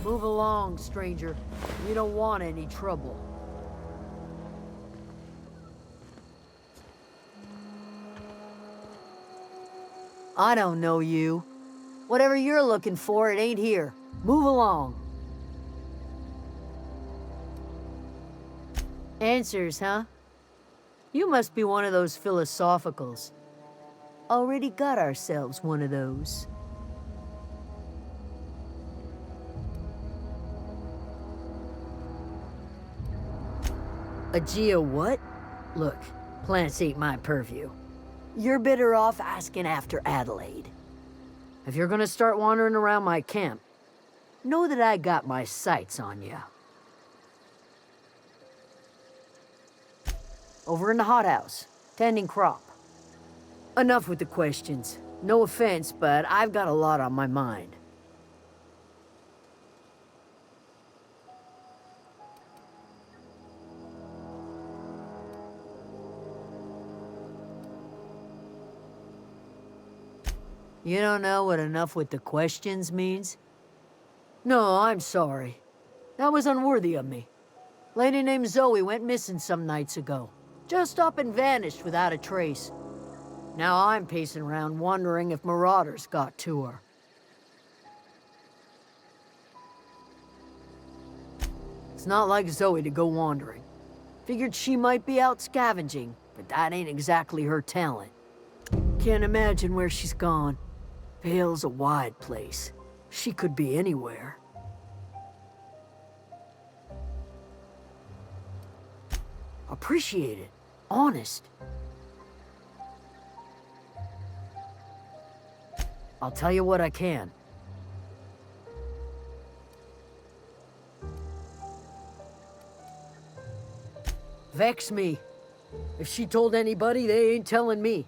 Move along, stranger. We don't want any trouble. I don't know you. Whatever you're looking for, it ain't here. Move along. Answers, huh? You must be one of those philosophicals. Already got ourselves one of those. Aegea what? Look, plants ain't my purview. You're better off asking after Adelaide. If you're gonna start wandering around my camp, know that I got my sights on you. Over in the hothouse, tending crop. Enough with the questions. No offense, but I've got a lot on my mind. You don't know what enough with the questions means? No, I'm sorry. That was unworthy of me. Lady named Zoe went missing some nights ago. Just up and vanished without a trace. Now I'm pacing around wondering if marauders got to her. It's not like Zoe to go wandering. Figured she might be out scavenging, but that ain't exactly her talent. Can't imagine where she's gone. Vale's a wide place. She could be anywhere. Appreciate it. Honest. I'll tell you what I can. Vex me. If she told anybody, they ain't telling me.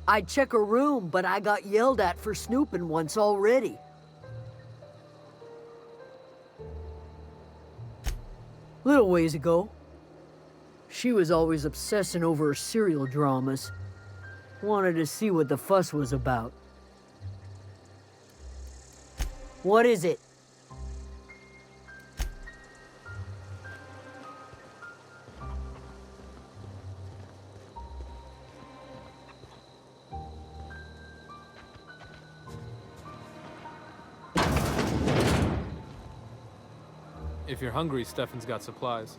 I'd check her room, but I got yelled at for snooping once already. Little ways ago. She was always obsessing over her serial dramas. Wanted to see what the fuss was about. What is it? If you're hungry, Stefan's got supplies.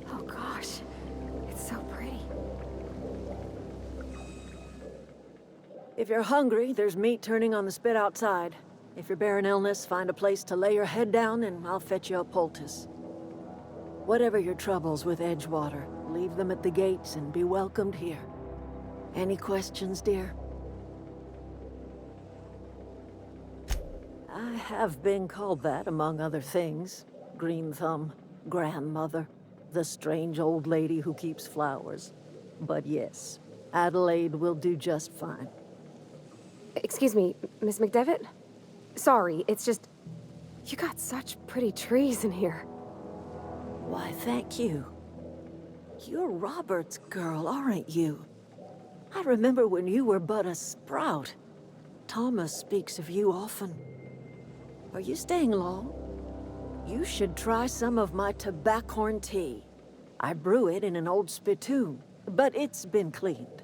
Oh gosh, it's so pretty. If you're hungry, there's meat turning on the spit outside. If you're bearing illness, find a place to lay your head down and I'll fetch you a poultice. Whatever your troubles with Edgewater, leave them at the gates and be welcomed here. Any questions, dear? I have been called that, among other things. Green Thumb, grandmother, the strange old lady who keeps flowers. But yes, Adelaide will do just fine. Excuse me, Miss McDevitt? Sorry, it's just... You got such pretty trees in here. Why, thank you. You're Robert's girl, aren't you? I remember when you were but a sprout. Thomas speaks of you often. Are you staying long? You should try some of my tobaccorn tea. I brew it in an old spittoon, but it's been cleaned.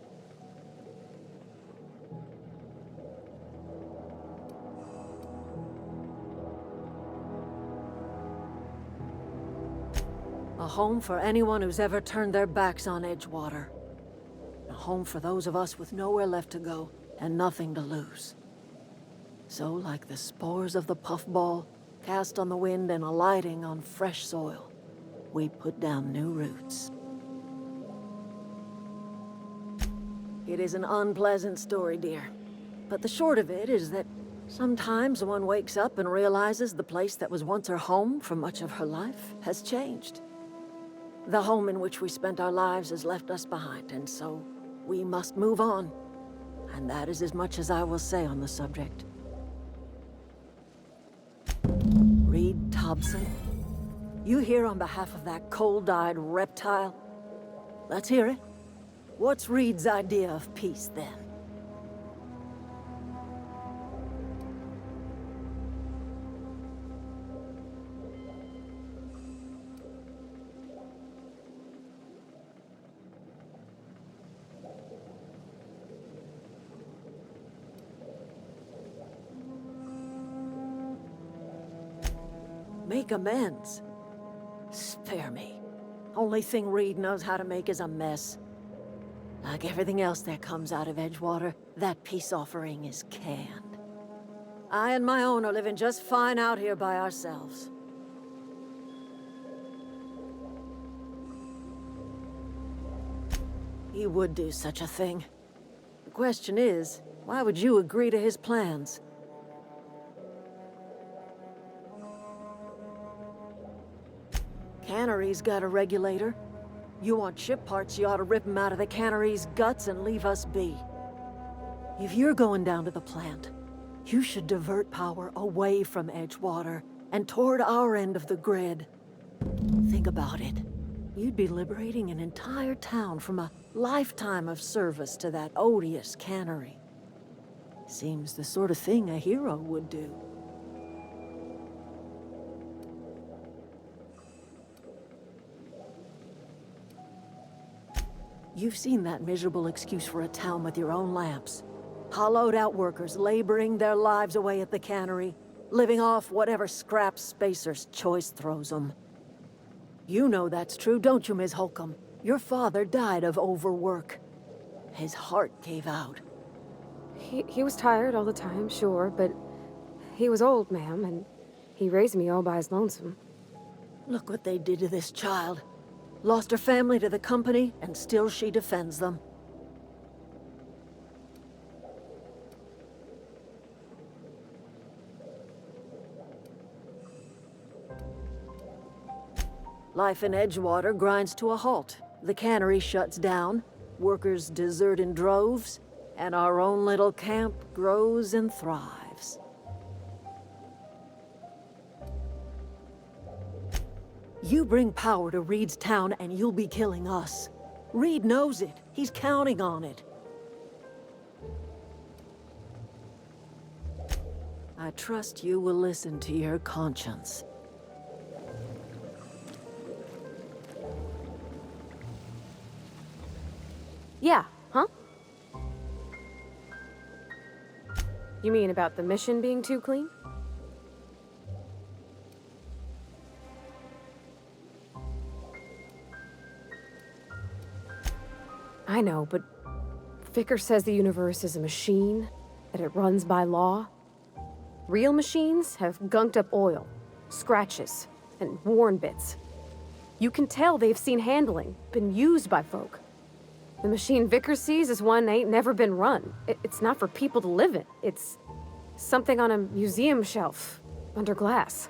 A home for anyone who's ever turned their backs on Edgewater. A home for those of us with nowhere left to go and nothing to lose. So, like the spores of the puffball, cast on the wind and alighting on fresh soil, we put down new roots. It is an unpleasant story, dear. But the short of it is that sometimes one wakes up and realizes the place that was once her home for much of her life has changed. The home in which we spent our lives has left us behind, and so we must move on. And that is as much as I will say on the subject. Reed Thompson, you here on behalf of that cold-eyed reptile? Let's hear it. What's Reed's idea of peace, then? Make amends? Spare me. Only thing Reed knows how to make is a mess. Like everything else that comes out of Edgewater, that peace offering is canned. I and my own are living just fine out here by ourselves. He would do such a thing. The question is, why would you agree to his plans? Cannery's got a regulator. You want ship parts, you ought to rip them out of the cannery's guts and leave us be. If you're going down to the plant, you should divert power away from Edgewater and toward our end of the grid. Think about it. You'd be liberating an entire town from a lifetime of service to that odious cannery. Seems the sort of thing a hero would do. You've seen that miserable excuse for a town with your own lamps. Hollowed out workers laboring their lives away at the cannery, living off whatever scraps Spacer's choice throws them. You know that's true, don't you, Ms. Holcomb? Your father died of overwork. His heart gave out. He was tired all the time, sure, but he was old, ma'am, and he raised me all by his lonesome. Look what they did to this child. Lost her family to the company, and still she defends them. Life in Edgewater grinds to a halt. The cannery shuts down, workers desert in droves, and our own little camp grows and thrives. You bring power to Reed's town and you'll be killing us. Reed knows it. He's counting on it. I trust you will listen to your conscience. Yeah, huh? You mean about the mission being too clean? I know, but Vickers says the universe is a machine, that it runs by law. Real machines have gunked up oil, scratches, and worn bits. You can tell they've seen handling, been used by folk. The machine Vickers sees is one ain't never been run. It's not for people to live in. It's something on a museum shelf, under glass.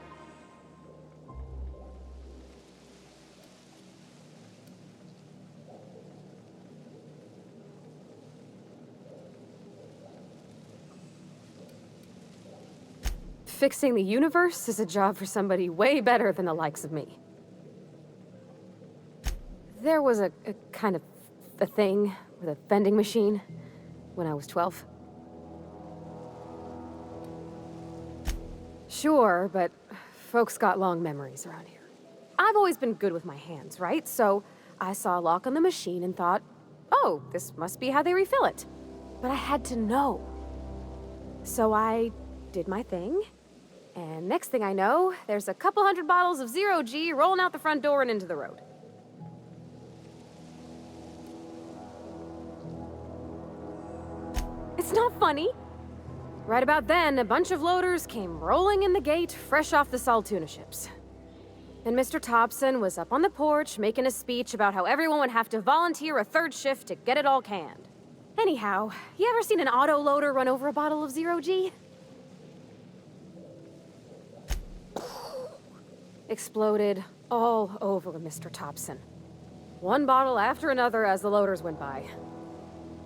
Fixing the universe is a job for somebody way better than the likes of me. There was a kind of a thing with a vending machine when I was 12. Sure, but folks got long memories around here. I've always been good with my hands, right? So I saw a lock on the machine and thought, oh, this must be how they refill it. But I had to know. So I did my thing. And next thing I know, there's a couple hundred bottles of Zero G rolling out the front door and into the road. It's not funny. Right about then, a bunch of loaders came rolling in the gate, fresh off the Saltuna ships. And Mr. Thompson was up on the porch making a speech about how everyone would have to volunteer a third shift to get it all canned. Anyhow, you ever seen an auto loader run over a bottle of Zero G? Exploded all over Mr. Thompson. One bottle after another as the loaders went by.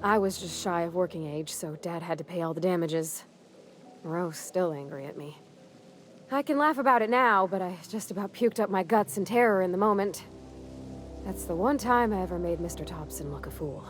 I was just shy of working age, so Dad had to pay all the damages. Rose still angry at me. I can laugh about it now, but I just about puked up my guts in terror in the moment. That's the one time I ever made Mr. Thompson look a fool.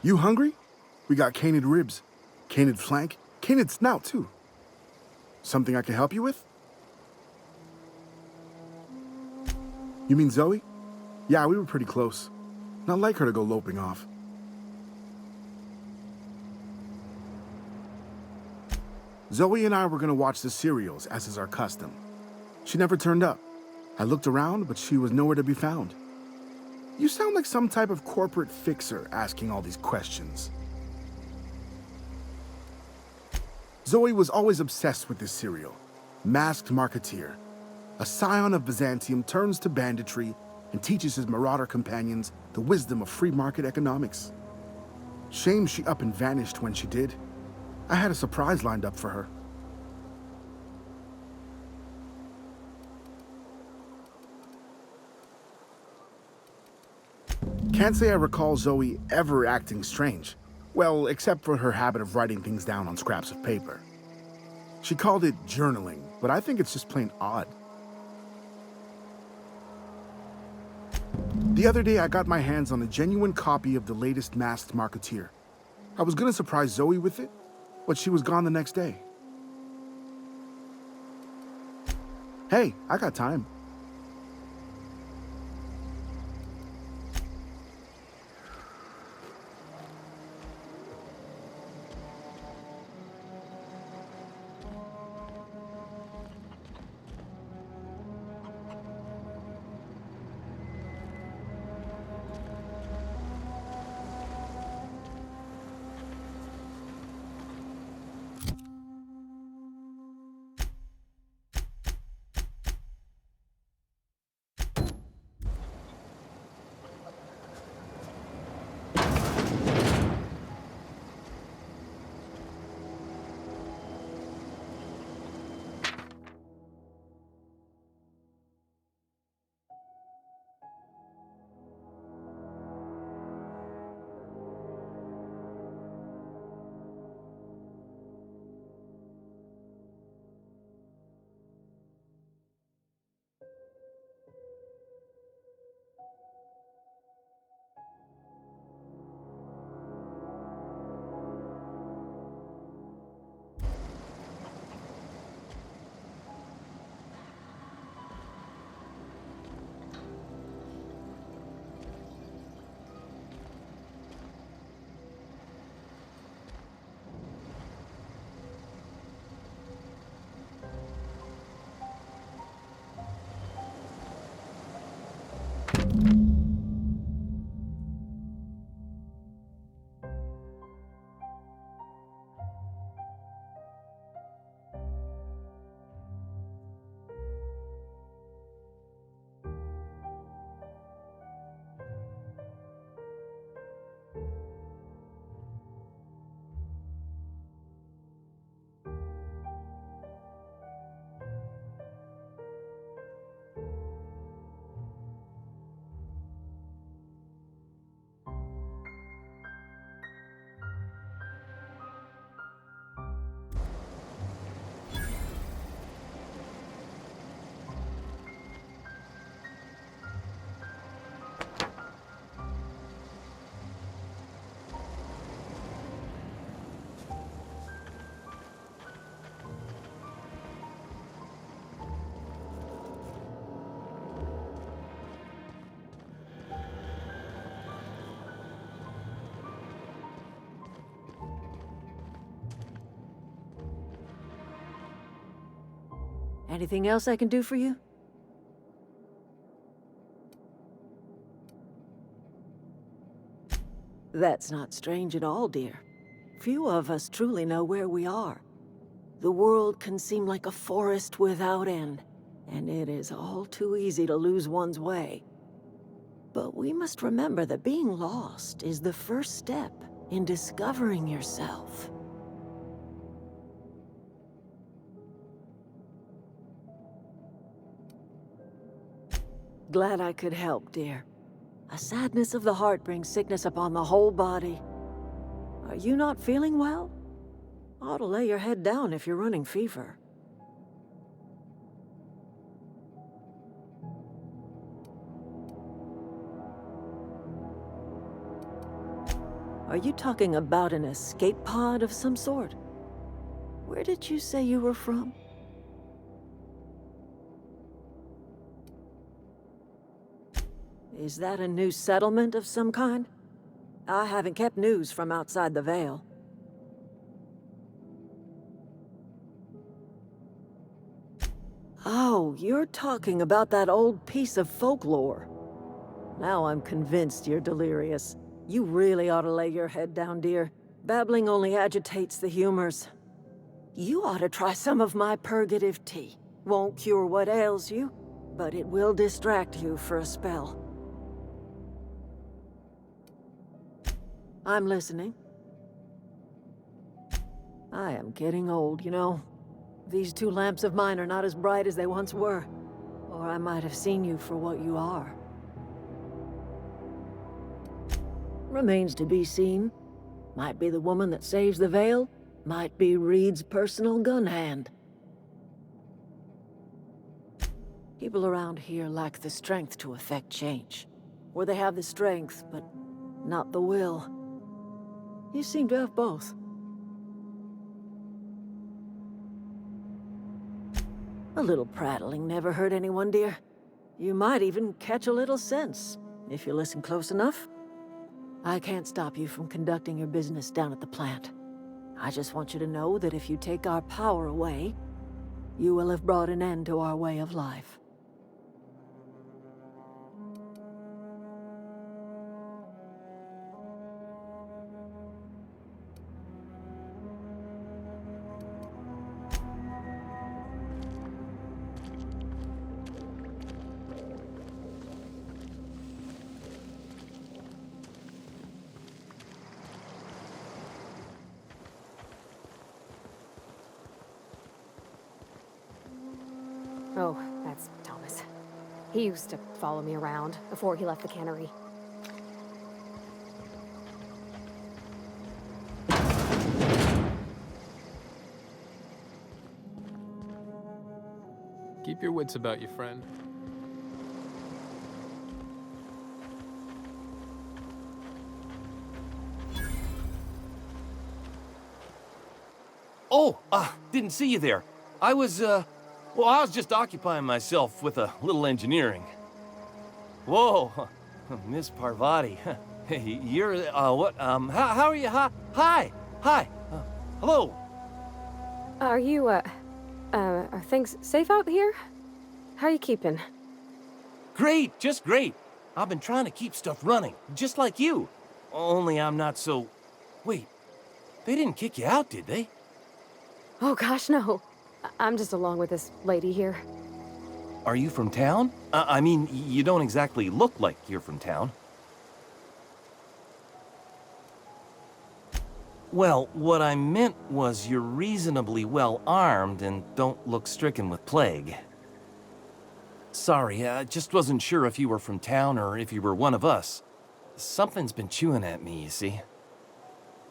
You hungry? We got canid ribs, canid flank, canid snout too. Something I can help you with? You mean Zoe? Yeah, we were pretty close. Not like her to go loping off. Zoe and I were gonna watch the serials, as is our custom. She never turned up. I looked around, but she was nowhere to be found. You sound like some type of corporate fixer asking all these questions. Zoe was always obsessed with this serial. Masked Marketeer. A scion of Byzantium turns to banditry and teaches his marauder companions the wisdom of free market economics. Shame she up and vanished when she did. I had a surprise lined up for her. Can't say I recall Zoe ever acting strange. Well, except for her habit of writing things down on scraps of paper. She called it journaling, but I think it's just plain odd. The other day, I got my hands on a genuine copy of the latest Masked Marketeer. I was gonna surprise Zoe with it, but she was gone the next day. Hey, I got time. Anything else I can do for you? That's not strange at all, dear. Few of us truly know where we are. The world can seem like a forest without end, and it is all too easy to lose one's way. But we must remember that being lost is the first step in discovering yourself. Glad I could help, dear. A sadness of the heart brings sickness upon the whole body. Are you not feeling well? Ought to lay your head down if you're running fever. Are you talking about an escape pod of some sort? Where did you say you were from? Is that a new settlement of some kind? I haven't kept news from outside the Vale. Oh, you're talking about that old piece of folklore. Now I'm convinced you're delirious. You really ought to lay your head down, dear. Babbling only agitates the humors. You ought to try some of my purgative tea. Won't cure what ails you, but it will distract you for a spell. I'm listening. I am getting old, you know. These two lamps of mine are not as bright as they once were, or I might have seen you for what you are. Remains to be seen. Might be the woman that saves the Vale, might be Reed's personal gun hand. People around here lack the strength to effect change. Or they have the strength, but not the will. You seem to have both. A little prattling never hurt anyone, dear. You might even catch a little sense, if you listen close enough. I can't stop you from conducting your business down at the plant. I just want you to know that if you take our power away, you will have brought an end to our way of life. Oh, that's Thomas. He used to follow me around before he left the cannery. Keep your wits about you, friend. Oh, didn't see you there. I was just occupying myself with a little engineering. Whoa, Miss Parvati. Hey, you're, what, how are you? Hi, hello. Are you, are things safe out here? How are you keeping? Great, just great. I've been trying to keep stuff running, just like you. Only I'm not so... Wait, they didn't kick you out, did they? Oh gosh, no. I'm just along with this lady here. Are you from town? I mean, you don't exactly look like you're from town. Well, what I meant was you're reasonably well armed and don't look stricken with plague. Sorry, I just wasn't sure if you were from town or if you were one of us. Something's been chewing at me, you see.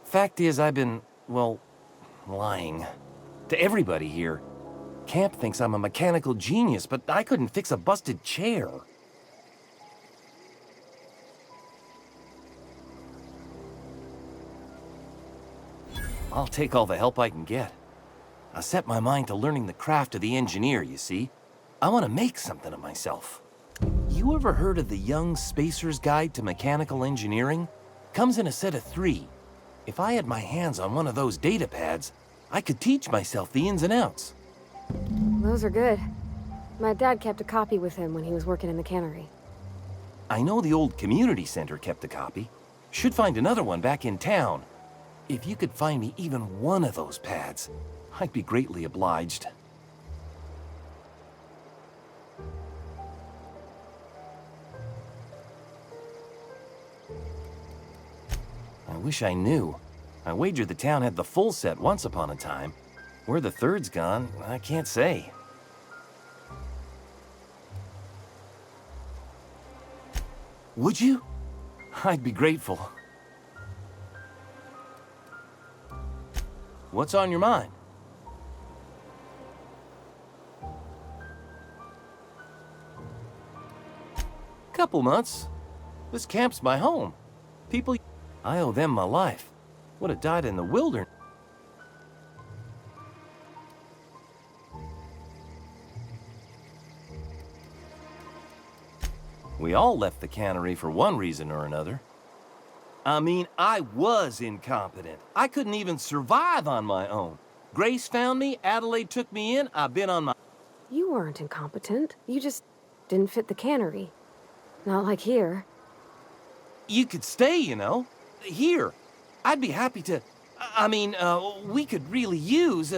Fact is, I've been, well, lying. To everybody here. Camp thinks I'm a mechanical genius, but I couldn't fix a busted chair. I'll take all the help I can get. I set my mind to learning the craft of the engineer, you see. I want to make something of myself. You ever heard of the Young Spacer's Guide to Mechanical Engineering? Comes in a set of 3. If I had my hands on one of those data pads, I could teach myself the ins and outs. Those are good. My dad kept a copy with him when he was working in the cannery. I know the old community center kept a copy. Should find another one back in town. If you could find me even one of those pads, I'd be greatly obliged. I wish I knew. I wager the town had the full set once upon a time. Where the third's gone, I can't say. Would you? I'd be grateful. What's on your mind? Couple months. This camp's my home. People, I owe them my life. Would have died in the wilderness. We all left the cannery for one reason or another. I mean, I was incompetent. I couldn't even survive on my own. Grace found me, Adelaide took me in, I've been on my... You weren't incompetent. You just didn't fit the cannery. Not like here. You could stay, you know. Here. I'd be happy to... I mean, we could really use...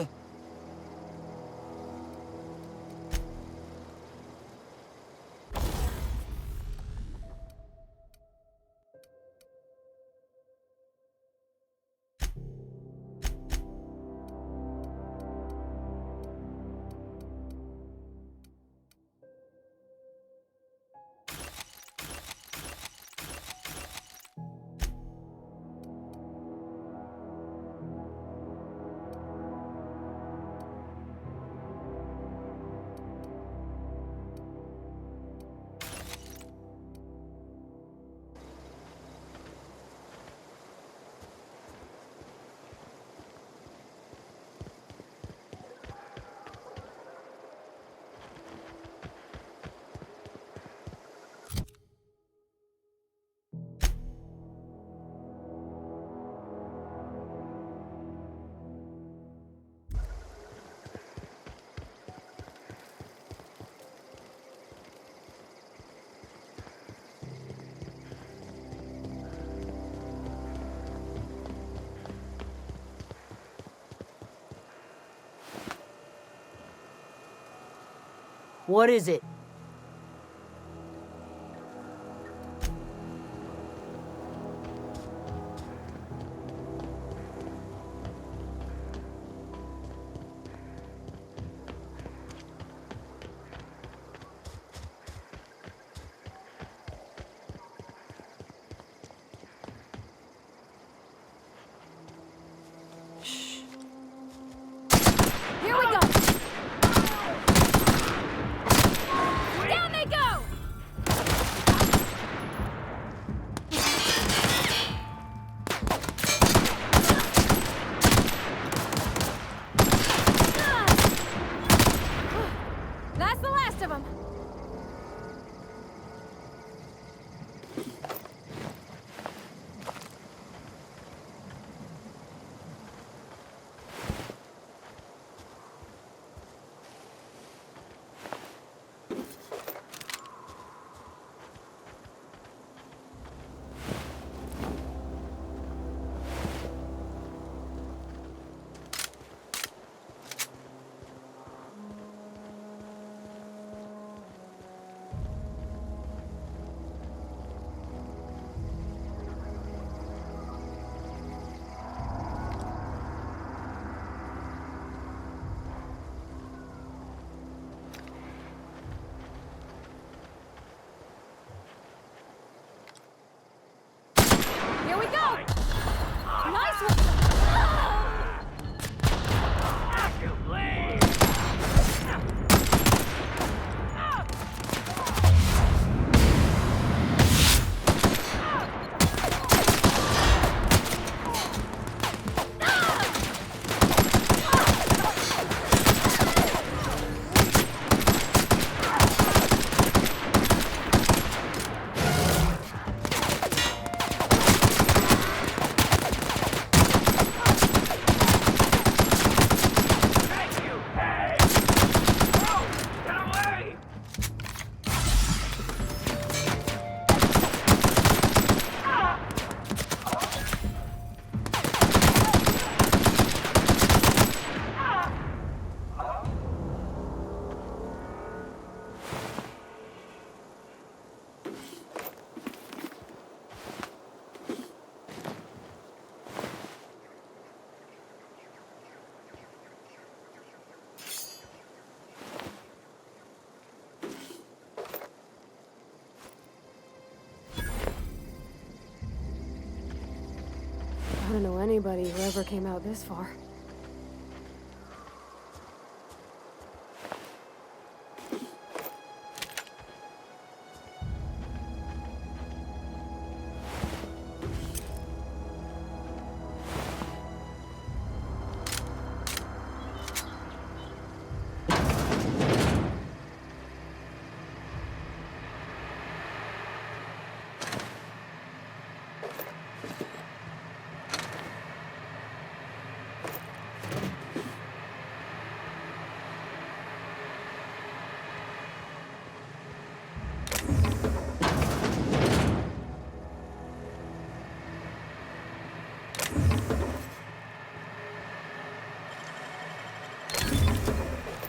What is it? Here we go! anybody who ever came out this far.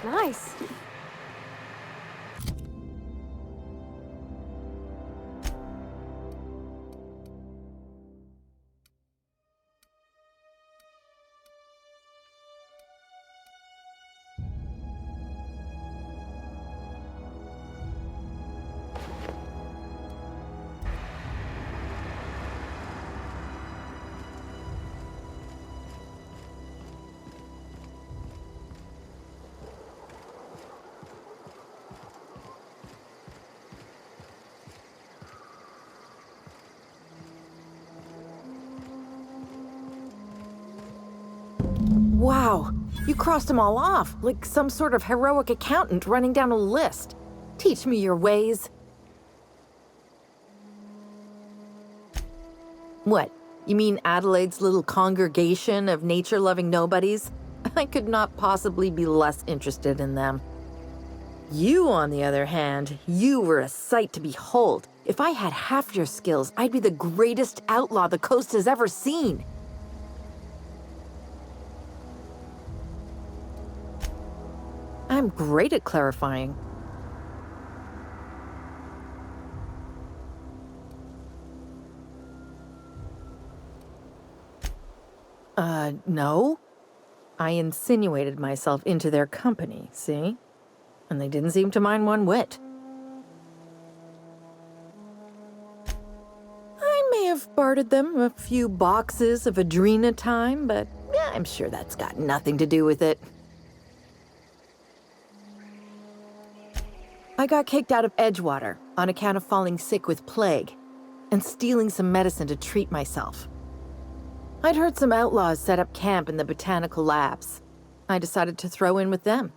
Nice. Wow, you crossed them all off, like some sort of heroic accountant running down a list. Teach me your ways. What? You mean Adelaide's little congregation of nature-loving nobodies? I could not possibly be less interested in them. You, on the other hand, you were a sight to behold. If I had half your skills, I'd be the greatest outlaw the coast has ever seen. I'm great at clarifying. No. I insinuated myself into their company, see? And they didn't seem to mind one whit. I may have bartered them a few boxes of Adrena time, but yeah, I'm sure that's got nothing to do with it. I got kicked out of Edgewater on account of falling sick with plague and stealing some medicine to treat myself. I'd heard some outlaws set up camp in the botanical labs. I decided to throw in with them,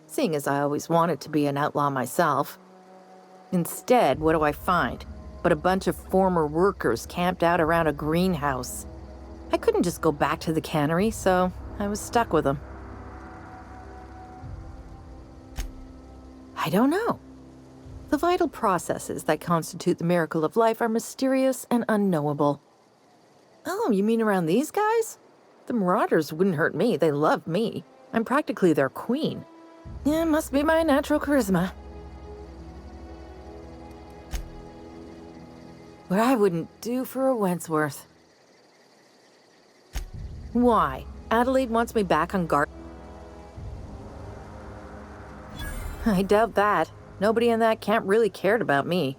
seeing as I always wanted to be an outlaw myself. Instead, what do I find but a bunch of former workers camped out around a greenhouse? I couldn't just go back to the cannery, so I was stuck with them. I don't know. The vital processes that constitute the miracle of life are mysterious and unknowable. Oh, you mean around these guys? The Marauders wouldn't hurt me. They love me. I'm practically their queen. Yeah, must be my natural charisma. What I wouldn't do for a Wentworth. Why? Adelaide wants me back on guard. I doubt that. Nobody in that camp really cared about me.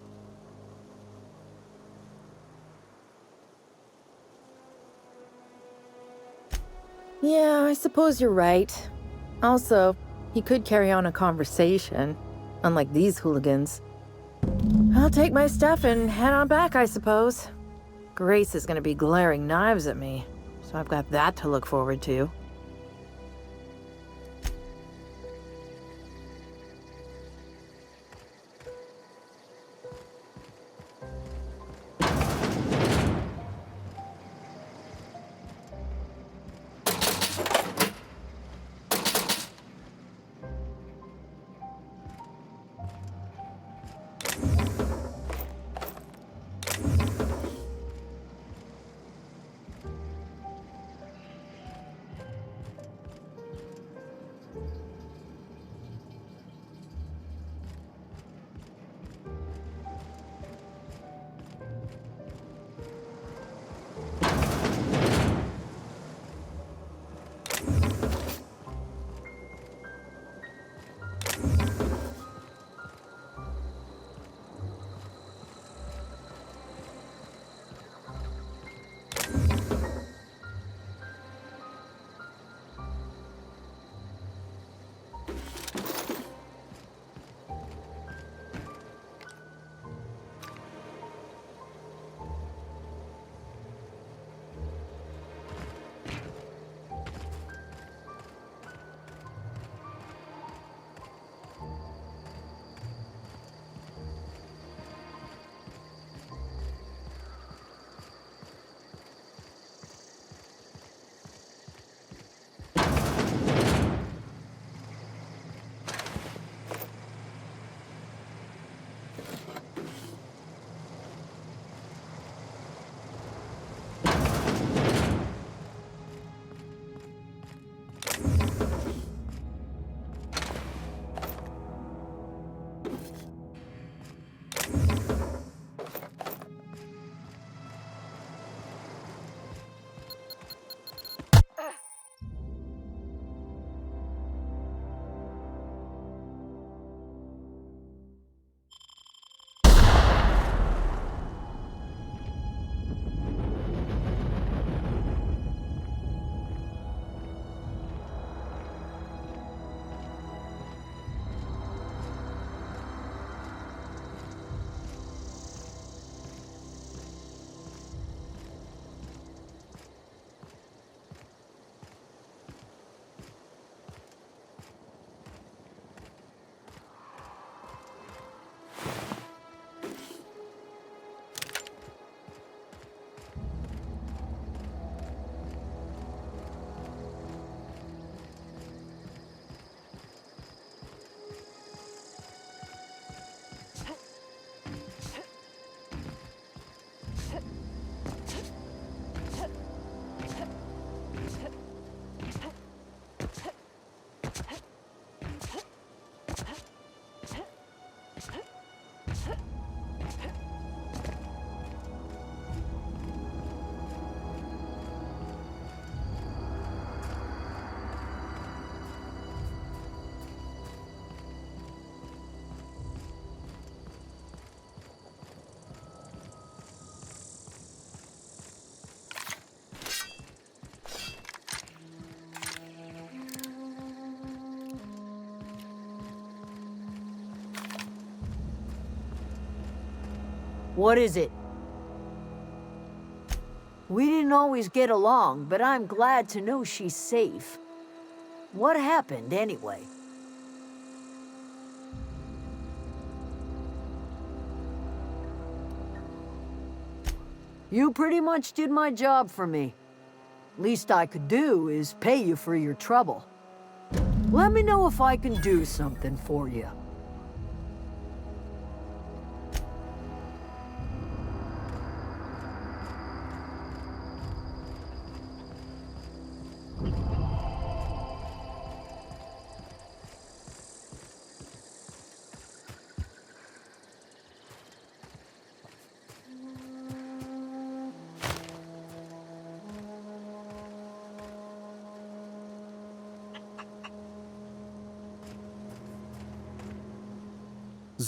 Yeah, I suppose you're right. Also, he could carry on a conversation, unlike these hooligans. I'll take my stuff and head on back, I suppose. Grace is gonna be glaring knives at me, so I've got that to look forward to. What is it? We didn't always get along, but I'm glad to know she's safe. What happened, anyway? You pretty much did my job for me. Least I could do is pay you for your trouble. Let me know if I can do something for you.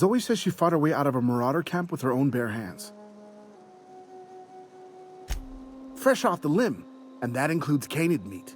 Zoe says she fought her way out of a marauder camp with her own bare hands. Fresh off the limb, and that includes canid meat.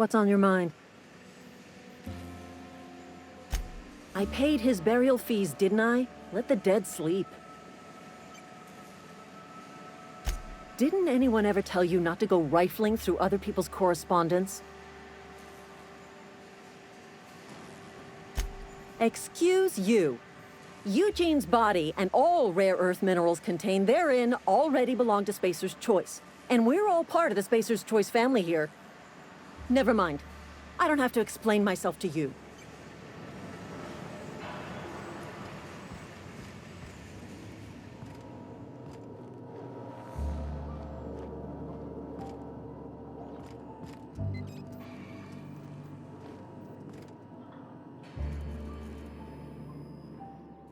What's on your mind? I paid his burial fees, didn't I? Let the dead sleep. Didn't anyone ever tell you not to go rifling through other people's correspondence? Excuse you. Eugene's body and all rare earth minerals contained therein already belong to Spacer's Choice. And we're all part of the Spacer's Choice family here. Never mind. I don't have to explain myself to you.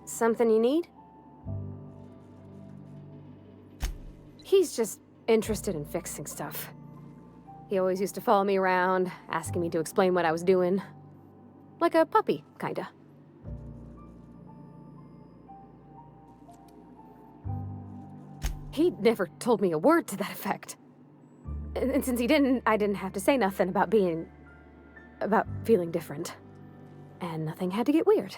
Something you need? He's just interested in fixing stuff. He always used to follow me around, asking me to explain what I was doing. Like a puppy, kinda. He never told me a word to that effect. And since he didn't, I didn't have to say nothing about feeling different. And nothing had to get weird.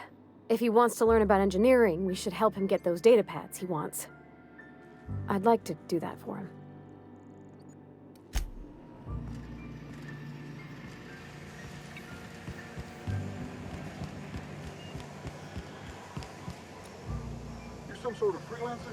If he wants to learn about engineering, we should help him get those data pads he wants. I'd like to do that for him. You're some sort of freelancer?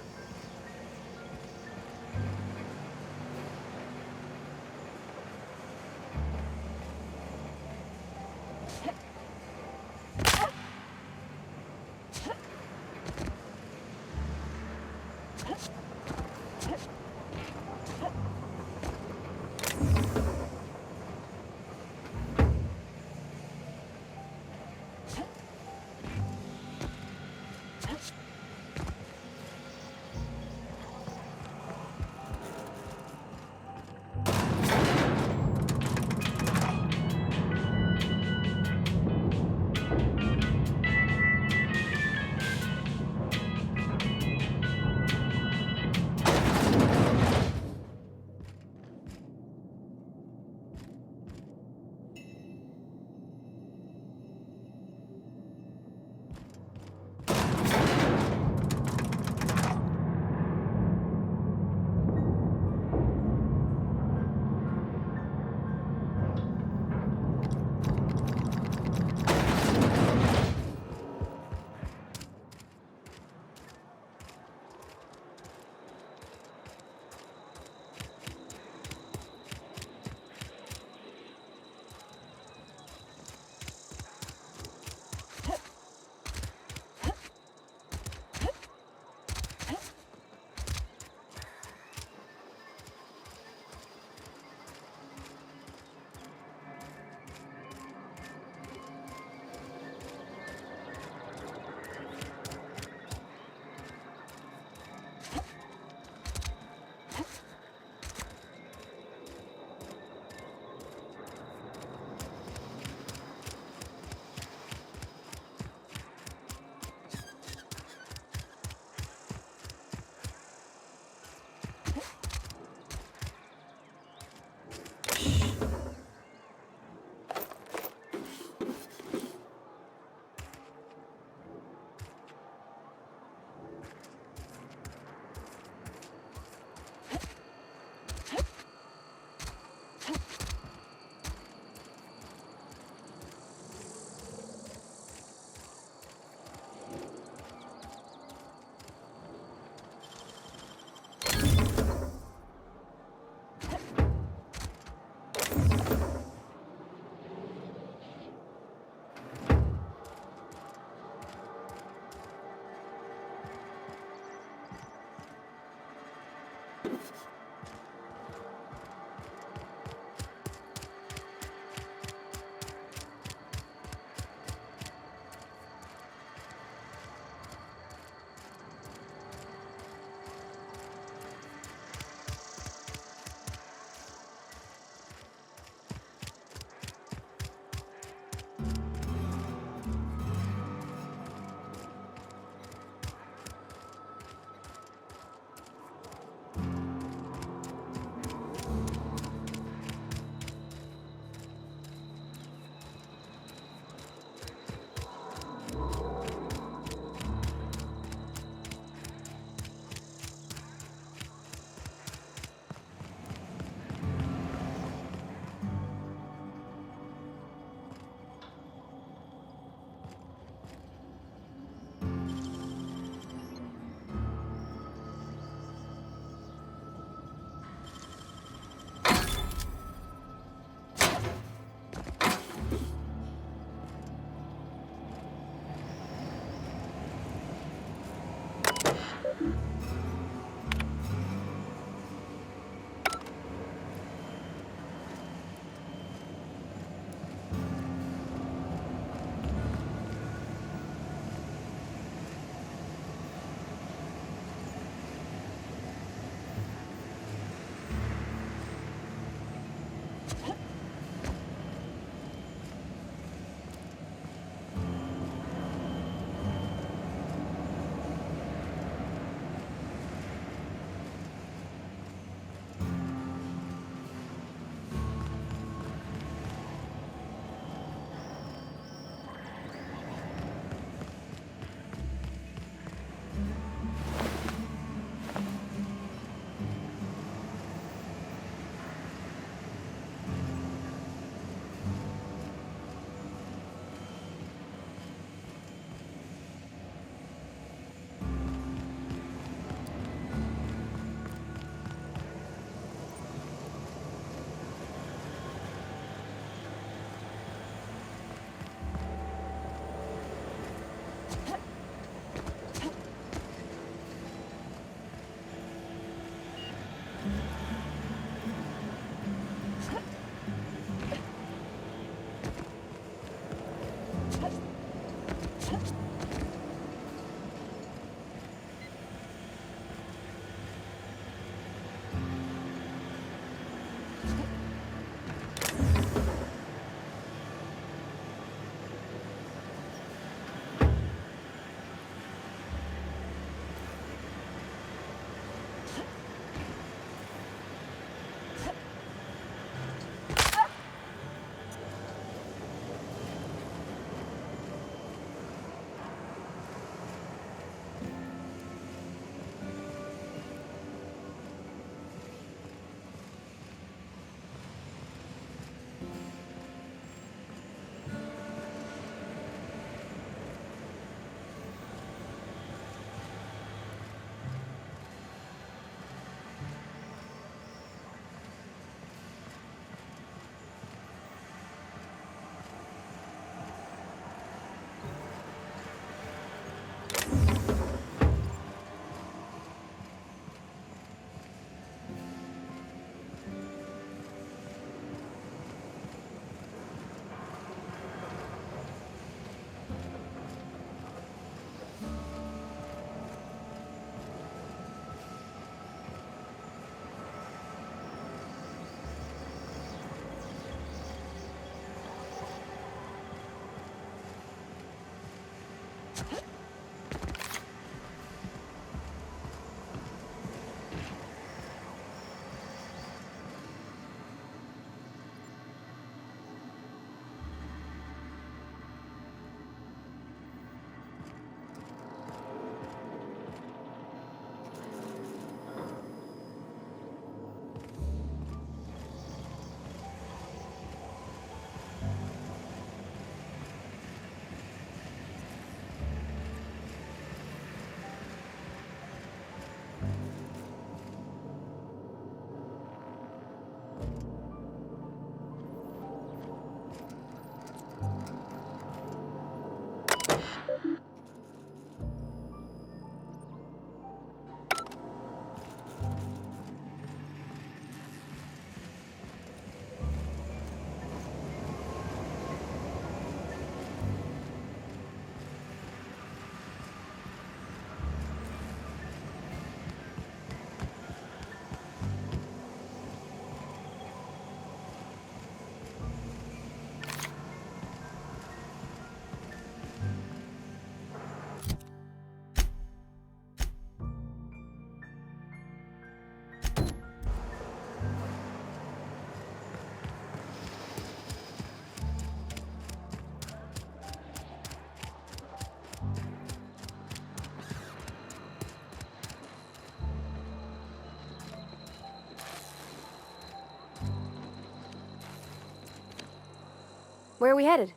Where are we headed?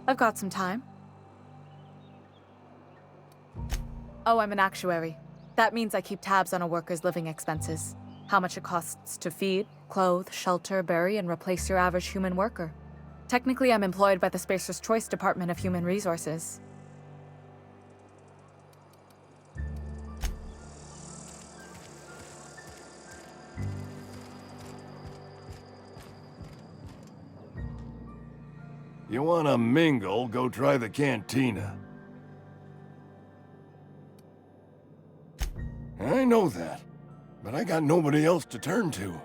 I've got some time. Oh, I'm an actuary. That means I keep tabs on a worker's living expenses. How much it costs to feed, clothe, shelter, bury, and replace your average human worker. Technically, I'm employed by the Spacer's Choice Department of Human Resources. You wanna mingle, go try the cantina. I know that, but I got nobody else to turn to.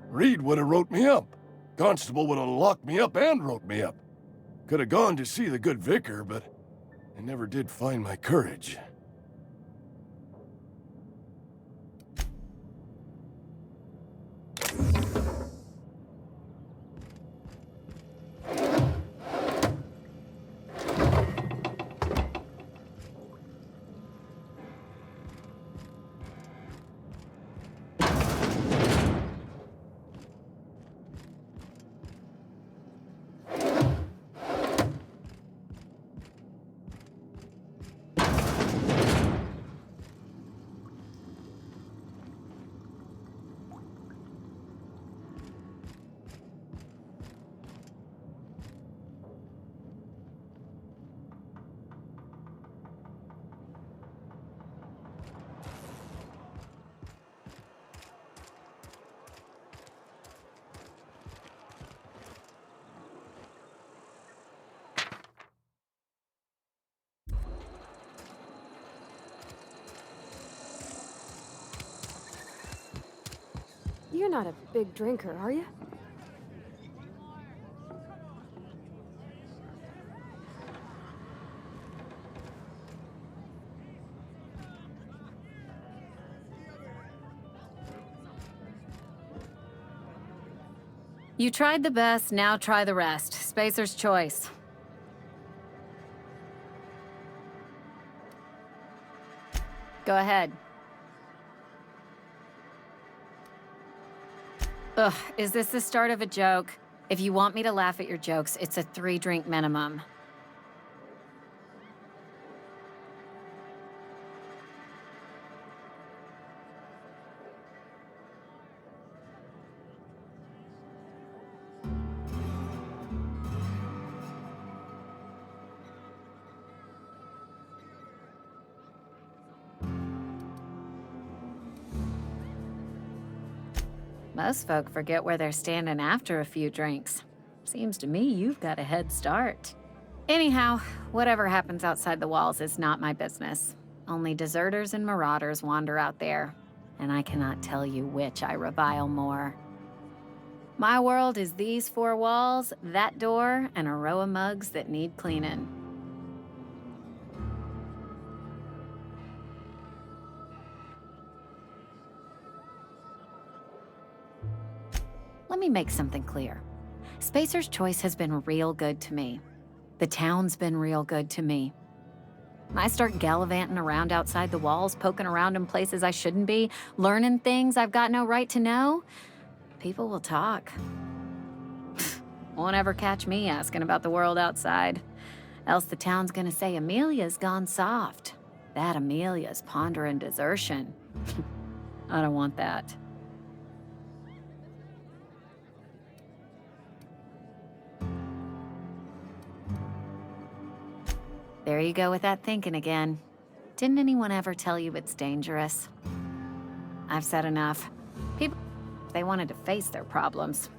Reed would have wrote me up. Constable would have locked me up and wrote me up. Could have gone to see the good vicar, but I never did find my courage. You're not a big drinker, are you? You tried the best, now try the rest. Spacer's choice. Go ahead. Ugh, is this the start of a joke? If you want me to laugh at your jokes, it's a 3-drink minimum. Most folk forget where they're standing after a few drinks. Seems to me you've got a head start. Anyhow, whatever happens outside the walls is not my business. Only deserters and marauders wander out there, and I cannot tell you which I revile more. My world is these 4 walls, that door, and a row of mugs that need cleaning. Let me make something clear. Spacer's Choice has been real good to me. The town's been real good to me. I start gallivanting around outside the walls, poking around in places I shouldn't be, learning things I've got no right to know. People will talk. Won't ever catch me asking about the world outside. Else the town's gonna say Amelia's gone soft. That Amelia's pondering desertion. I don't want that. There you go with that thinking again. Didn't anyone ever tell you it's dangerous? I've said enough. People, they wanted to face their problems.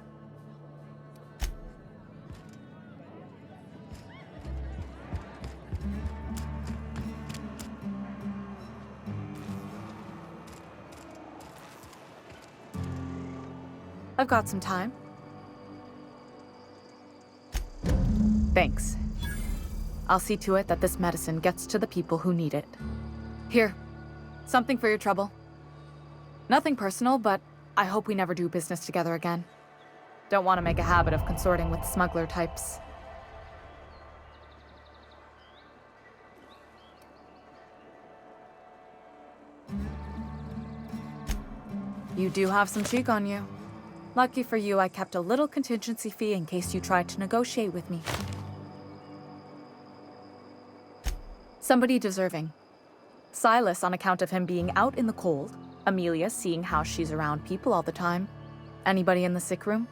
I've got some time. Thanks. I'll see to it that this medicine gets to the people who need it. Here, something for your trouble. Nothing personal, but I hope we never do business together again. Don't want to make a habit of consorting with smuggler types. You do have some cheek on you. Lucky for you, I kept a little contingency fee in case you tried to negotiate with me. Somebody deserving. Silas on account of him being out in the cold. Amelia seeing how she's around people all the time. Anybody in the sick room?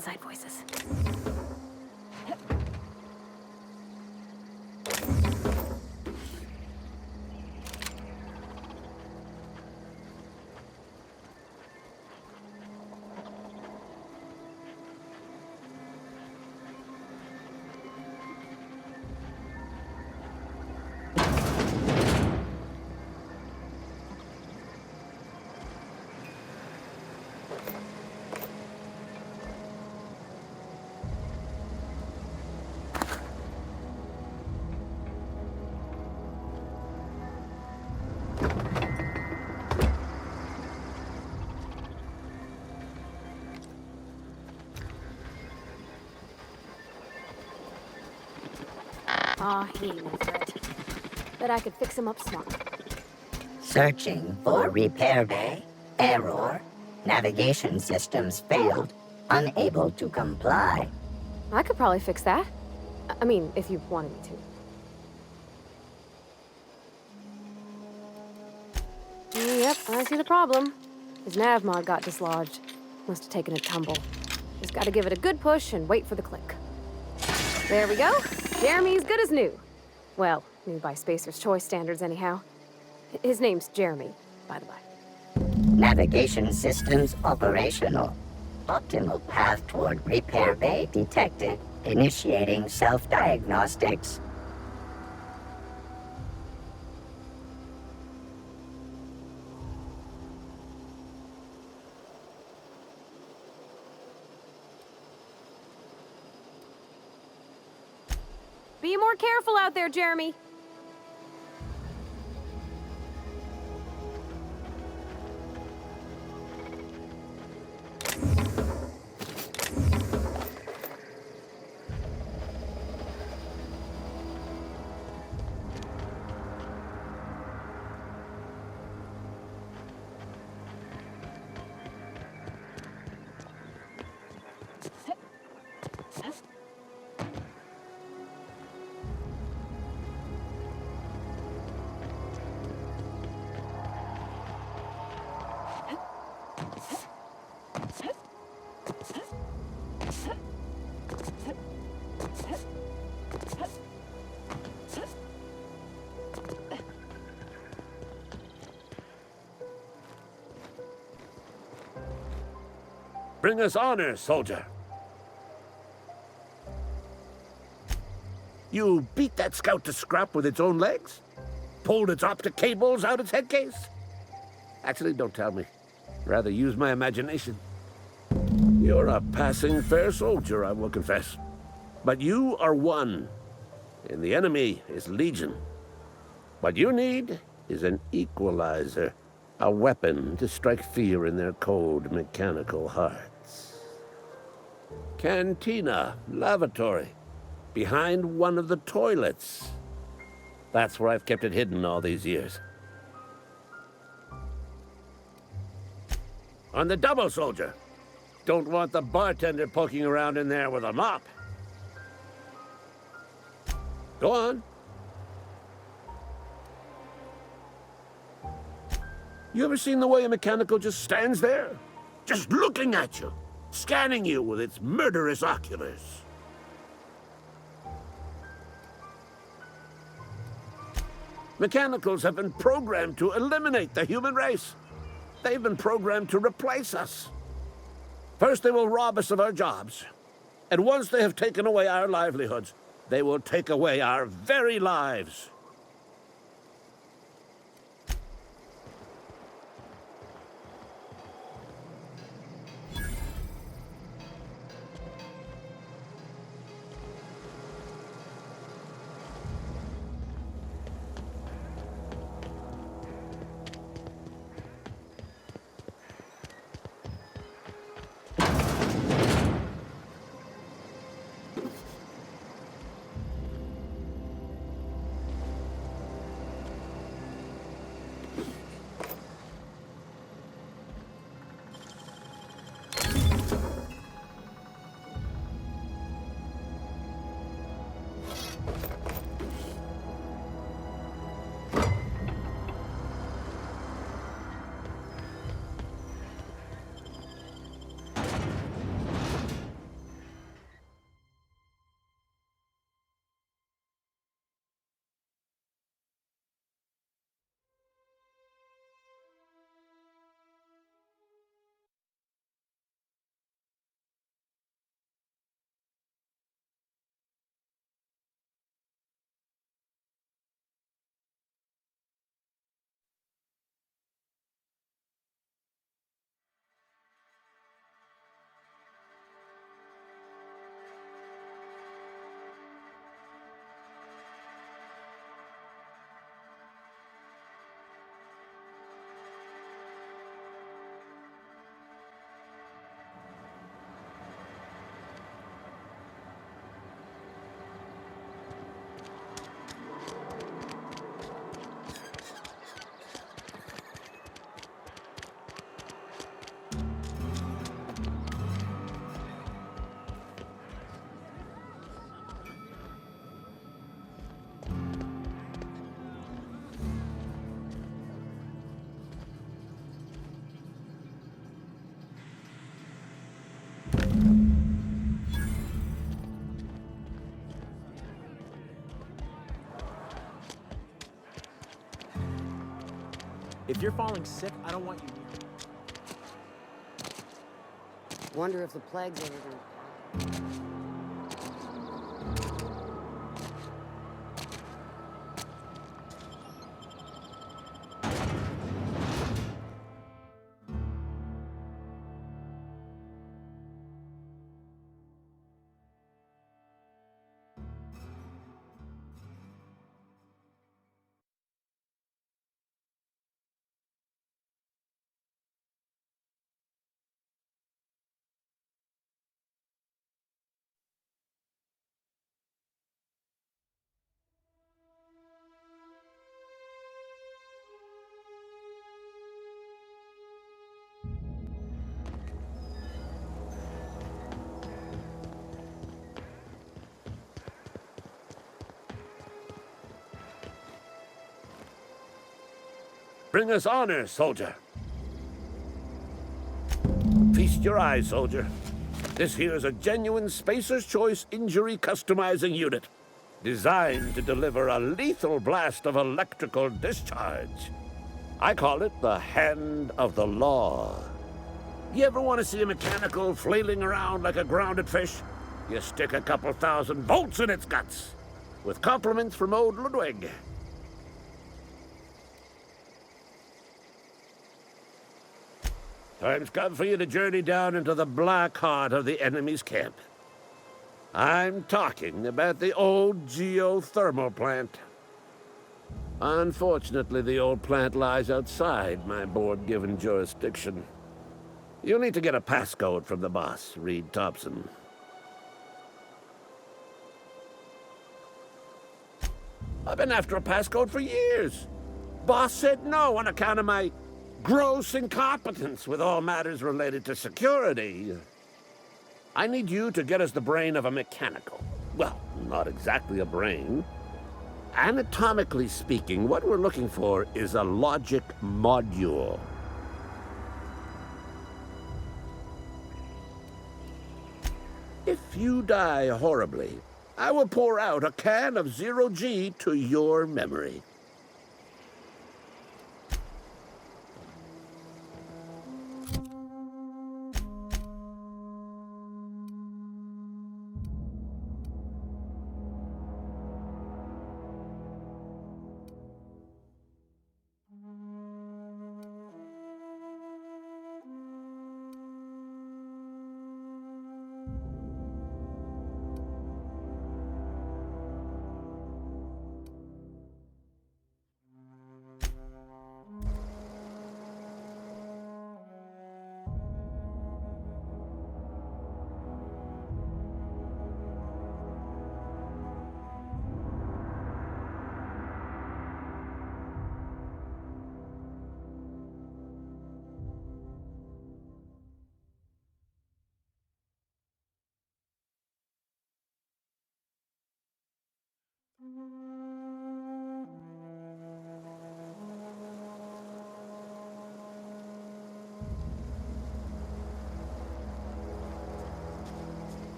inside voices. Aw, he ain't no threat. Bet I could fix him up smart. Searching for repair bay. Error. Navigation systems failed. Unable to comply. I could probably fix that. I mean, if you wanted me to. Yep, I see the problem. His nav mod got dislodged. Must have taken a tumble. Just gotta give it a good push and wait for the click. There we go. Jeremy's good as new. Well, new by Spacer's Choice standards anyhow. His name's Jeremy, by the by. Navigation systems operational. Optimal path toward repair bay detected. Initiating self-diagnostics. Be more careful out there, Jeremy. Bring us honor, soldier. You beat that scout to scrap with its own legs? Pulled its optic cables out its head case? Actually, don't tell me. Rather use my imagination. You're a passing fair soldier, I will confess. But you are one, and the enemy is legion. What you need is an equalizer, a weapon to strike fear in their cold, mechanical hearts. Cantina, lavatory, behind one of the toilets. That's where I've kept it hidden all these years. On the double, soldier. Don't want the bartender poking around in there with a mop. Go on. You ever seen the way a mechanical just stands there? Just looking at you, scanning you with its murderous oculars. Mechanicals have been programmed to eliminate the human race. They've been programmed to replace us. First, they will rob us of our jobs. And once they have taken away our livelihoods, they will take away our very lives. If you're falling sick, I don't want you near me. Wonder if the plague's ever gonna... Bring us honor, soldier. Feast your eyes, soldier. This here is a genuine Spacer's Choice injury customizing unit, designed to deliver a lethal blast of electrical discharge. I call it the Hand of the Law. You ever want to see a mechanical flailing around like a grounded fish? You stick a couple thousand volts in its guts. With compliments from old Ludwig. Time's come for you to journey down into the black heart of the enemy's camp. I'm talking about the old geothermal plant. Unfortunately, the old plant lies outside my board-given jurisdiction. You'll need to get a passcode from the boss, Reed Thompson. I've been after a passcode for years. Boss said no on account of my gross incompetence with all matters related to security. I need you to get us the brain of a mechanical. Well, not exactly a brain. Anatomically speaking, what we're looking for is a logic module. If you die horribly, I will pour out a can of Zero-G to your memory.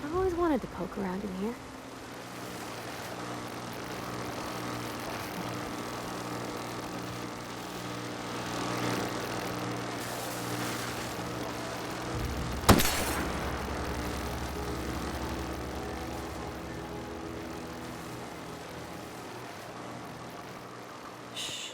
I always wanted to poke around in here. Shh.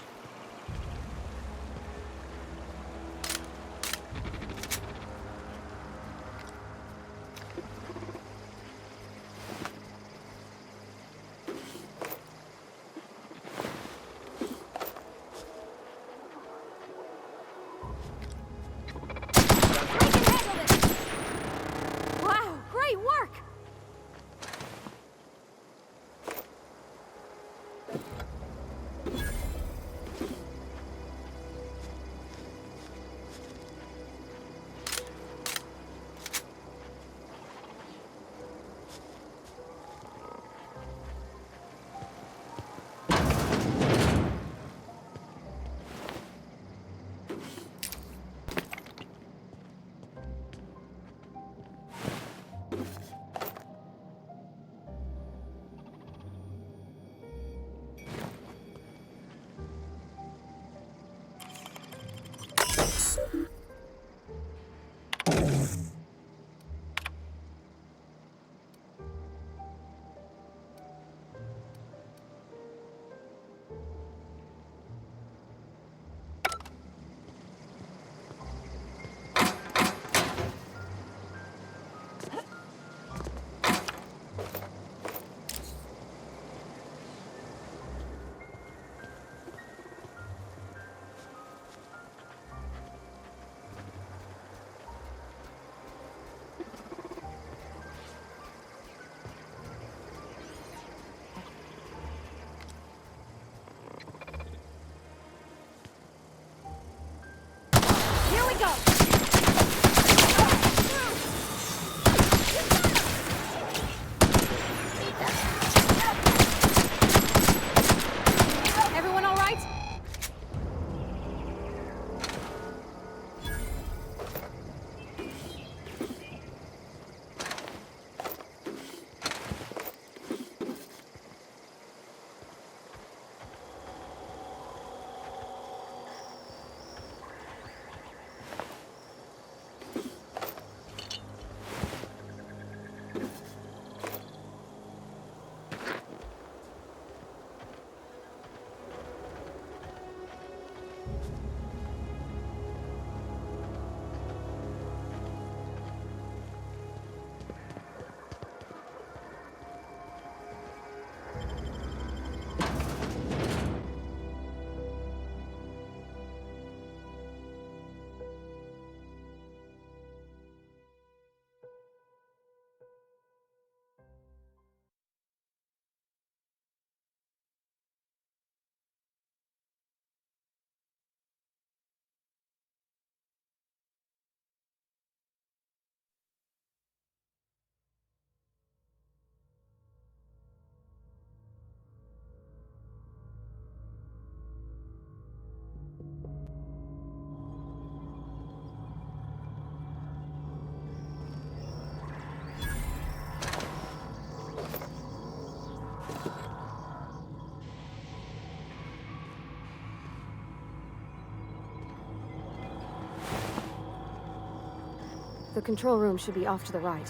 The control room should be off to the right.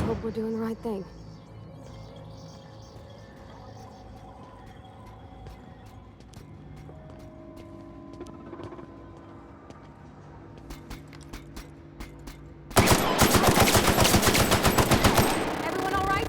Hope we're doing the right thing. Everyone all right?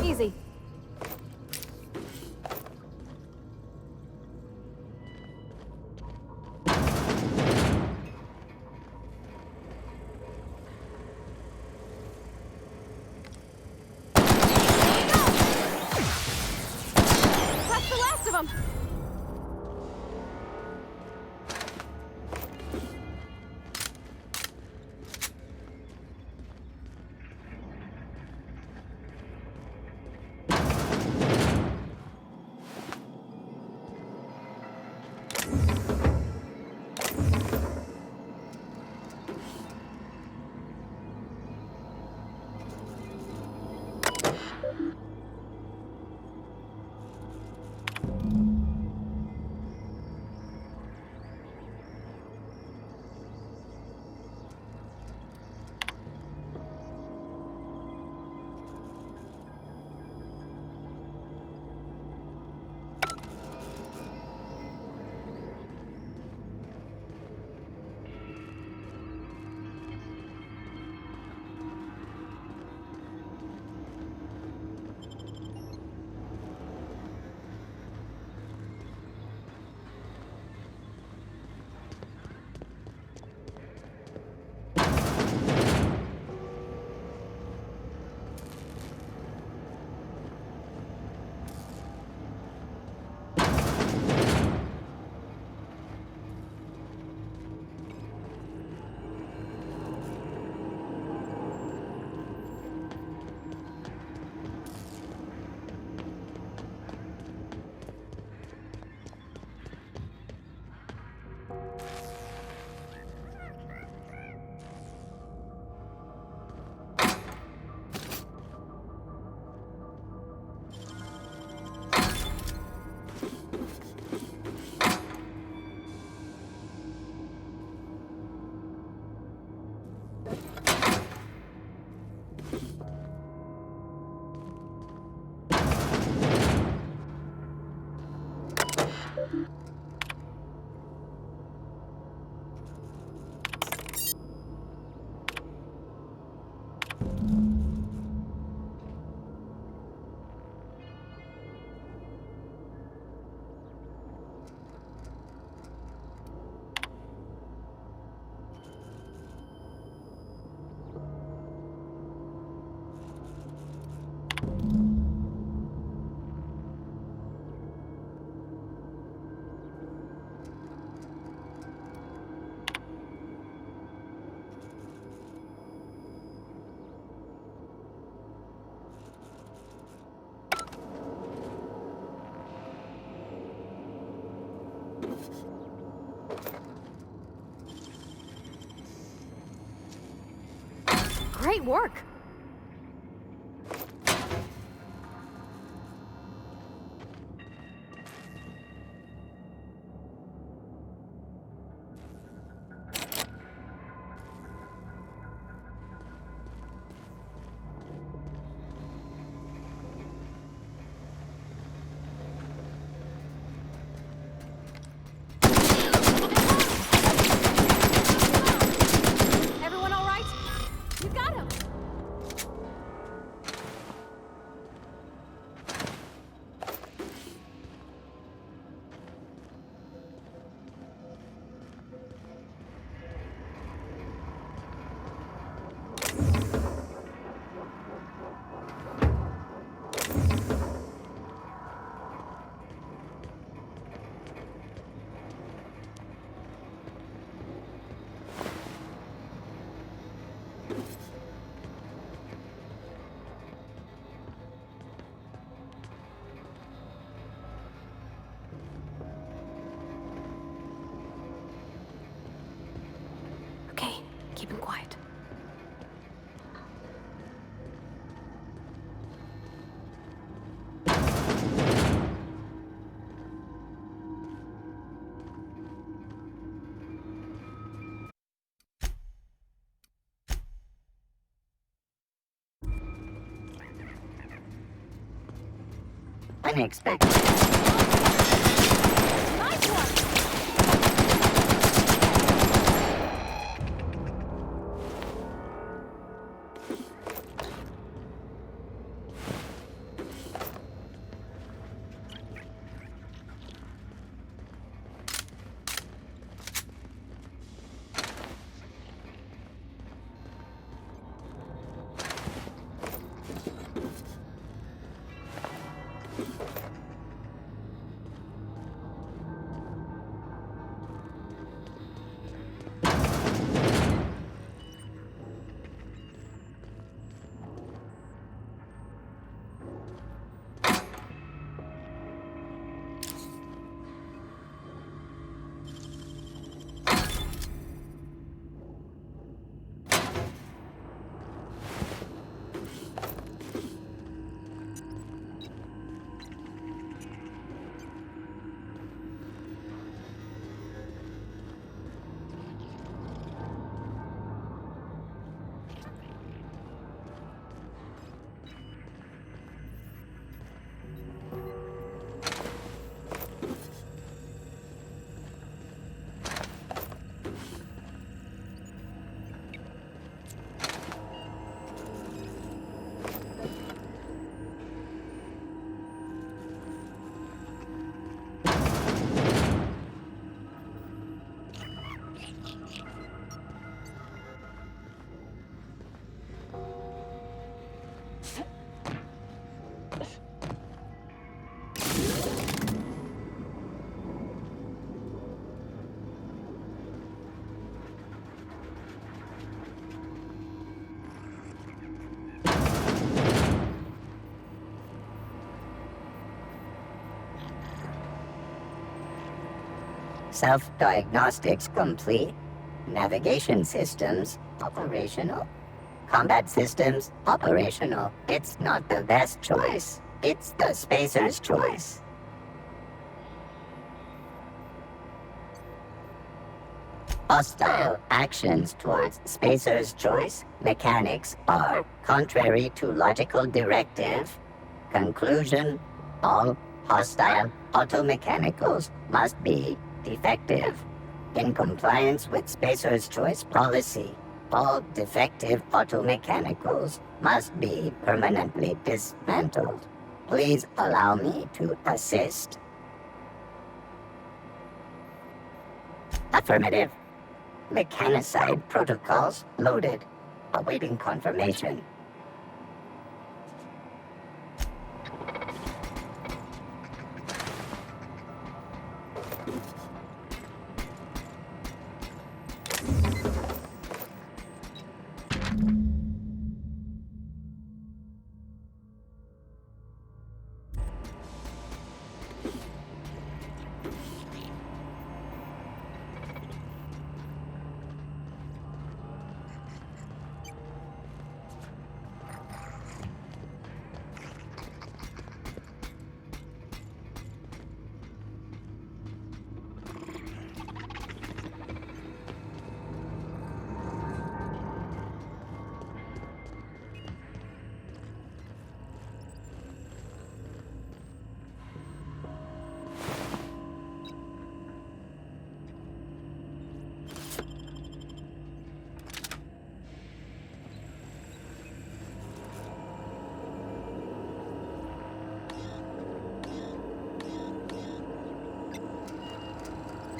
Easy. That's the last of them! Great work! Everyone all right? You got him! Okay, keep him quiet. Unexpected. Nice one! Self-diagnostics complete. Navigation systems operational. Combat systems operational. It's not the best choice. It's the spacer's choice. Hostile actions towards spacer's choice mechanics are contrary to logical directive. Conclusion: all hostile automechanicals must be defective. In compliance with spacer's choice policy, all defective automechanicals must be permanently dismantled. Please allow me to assist. Affirmative. Mechanicide protocols loaded. Awaiting confirmation.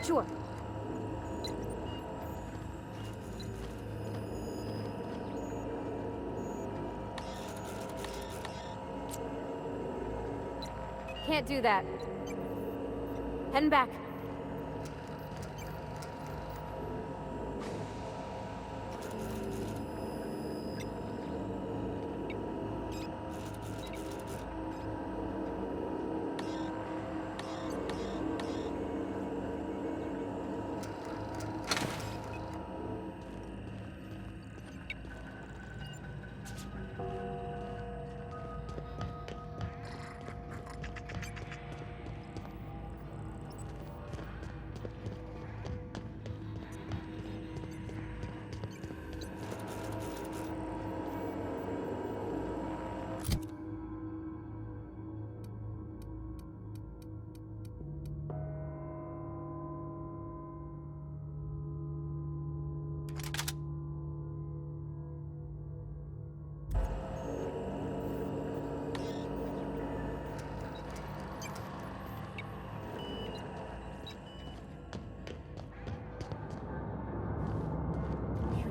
Sure. Can't do that. Heading back.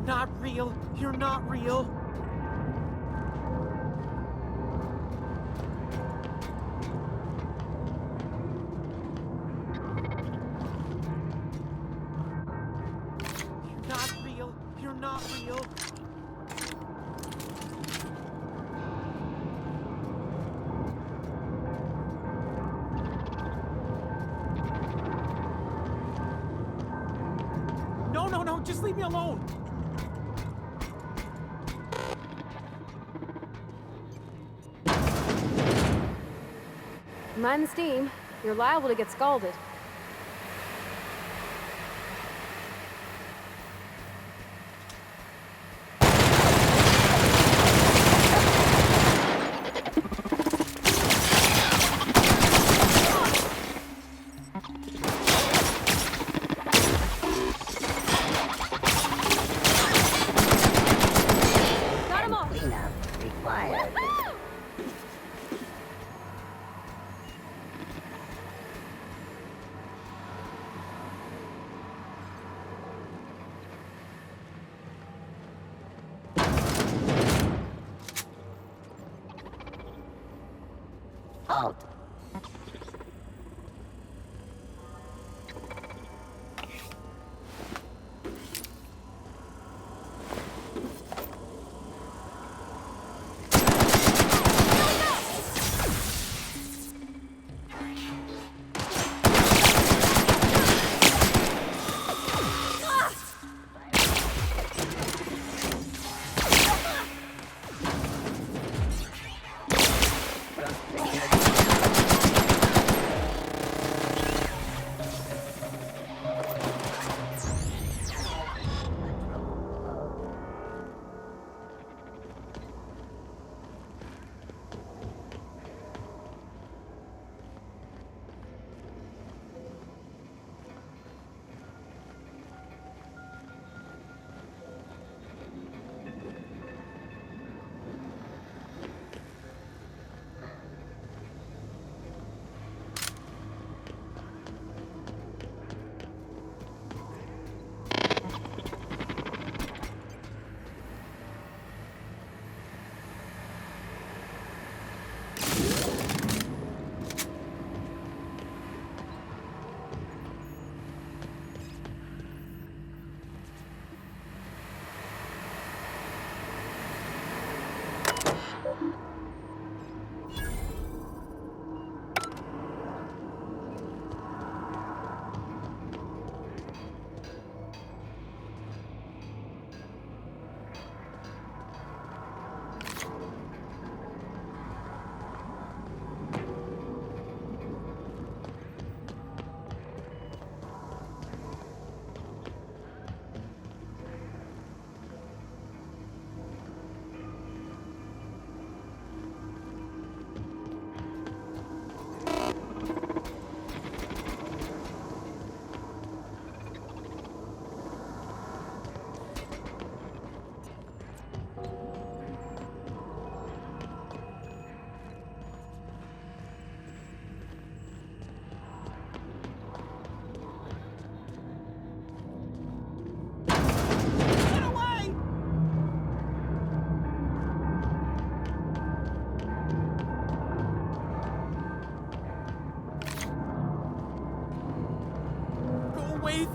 Not real. You're not real. You're not real. You're not real. No, no, no. Just leave me alone. Mind the steam. You're liable to get scalded. Got 'em all. Cleanup required. Halt.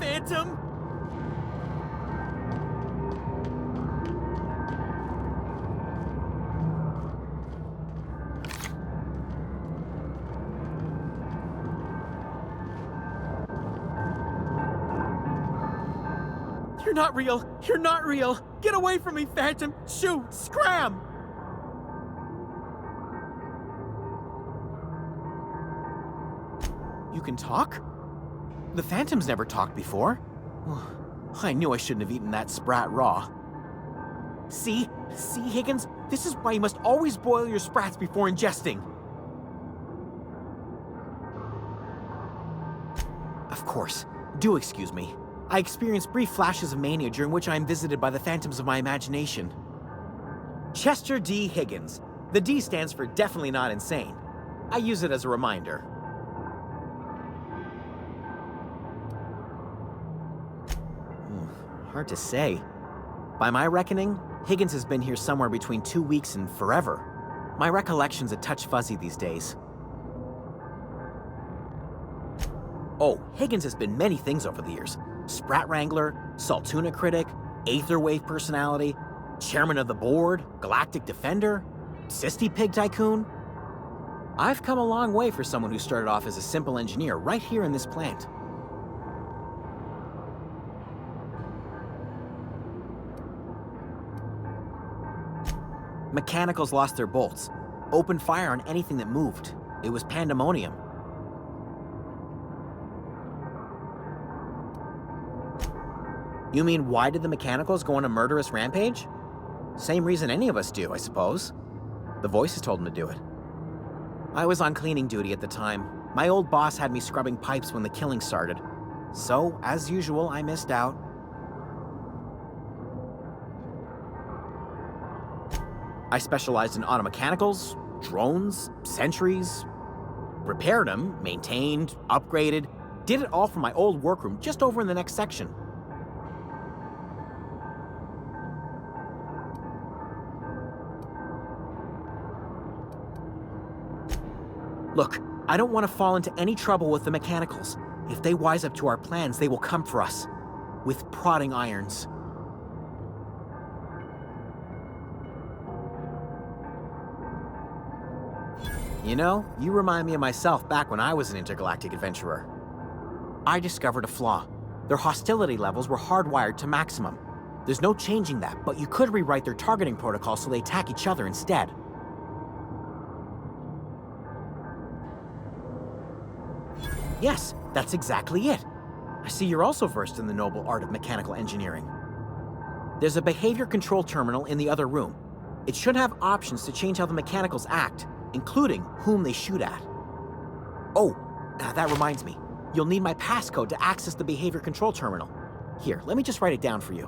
Phantom! You're not real! You're not real! Get away from me, Phantom! Shoot! Scram! You can talk? The Phantom's never talked before. I knew I shouldn't have eaten that sprat raw. See? See, Higgins? This is why you must always boil your sprats before ingesting. Of course. Do excuse me. I experience brief flashes of mania during which I am visited by the phantoms of my imagination. Chester D. Higgins. The D stands for definitely not insane. I use it as a reminder. Hard to say. By my reckoning, Higgins has been here somewhere between 2 weeks and forever. My recollection's a touch fuzzy these days. Oh, Higgins has been many things over the years. Sprat Wrangler, Saltuna critic, Aetherwave personality, chairman of the board, galactic defender, Sisty Pig tycoon. I've come a long way for someone who started off as a simple engineer right here in this plant. Mechanicals lost their bolts, opened fire on anything that moved. It was pandemonium. You mean, why did the Mechanicals go on a murderous rampage? Same reason any of us do, I suppose. The voices told them to do it. I was on cleaning duty at the time. My old boss had me scrubbing pipes when the killing started. So, as usual, I missed out. I specialized in automechanicals, drones, sentries, repaired them, maintained, upgraded, did it all from my old workroom just over in the next section. Look, I don't want to fall into any trouble with the Mechanicals. If they wise up to our plans, they will come for us. With prodding irons. You know, you remind me of myself back when I was an intergalactic adventurer. I discovered a flaw. Their hostility levels were hardwired to maximum. There's no changing that, but you could rewrite their targeting protocol so they attack each other instead. Yes, that's exactly it. I see you're also versed in the noble art of mechanical engineering. There's a behavior control terminal in the other room. It should have options to change how the Mechanicals act, including whom they shoot at. Oh, that reminds me. You'll need my passcode to access the behavior control terminal. Here, let me just write it down for you.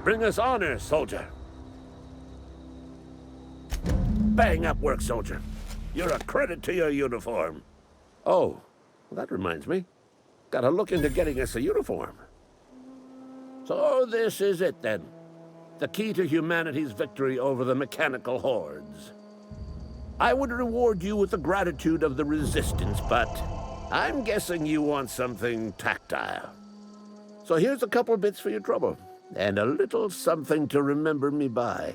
Bring us honor, soldier. Bang up work, soldier. You're a credit to your uniform. Oh, well, that reminds me. Gotta look into getting us a uniform. So this is it, then. The key to humanity's victory over the mechanical hordes. I would reward you with the gratitude of the Resistance, but I'm guessing you want something tactile. So here's a couple bits for your trouble, and a little something to remember me by.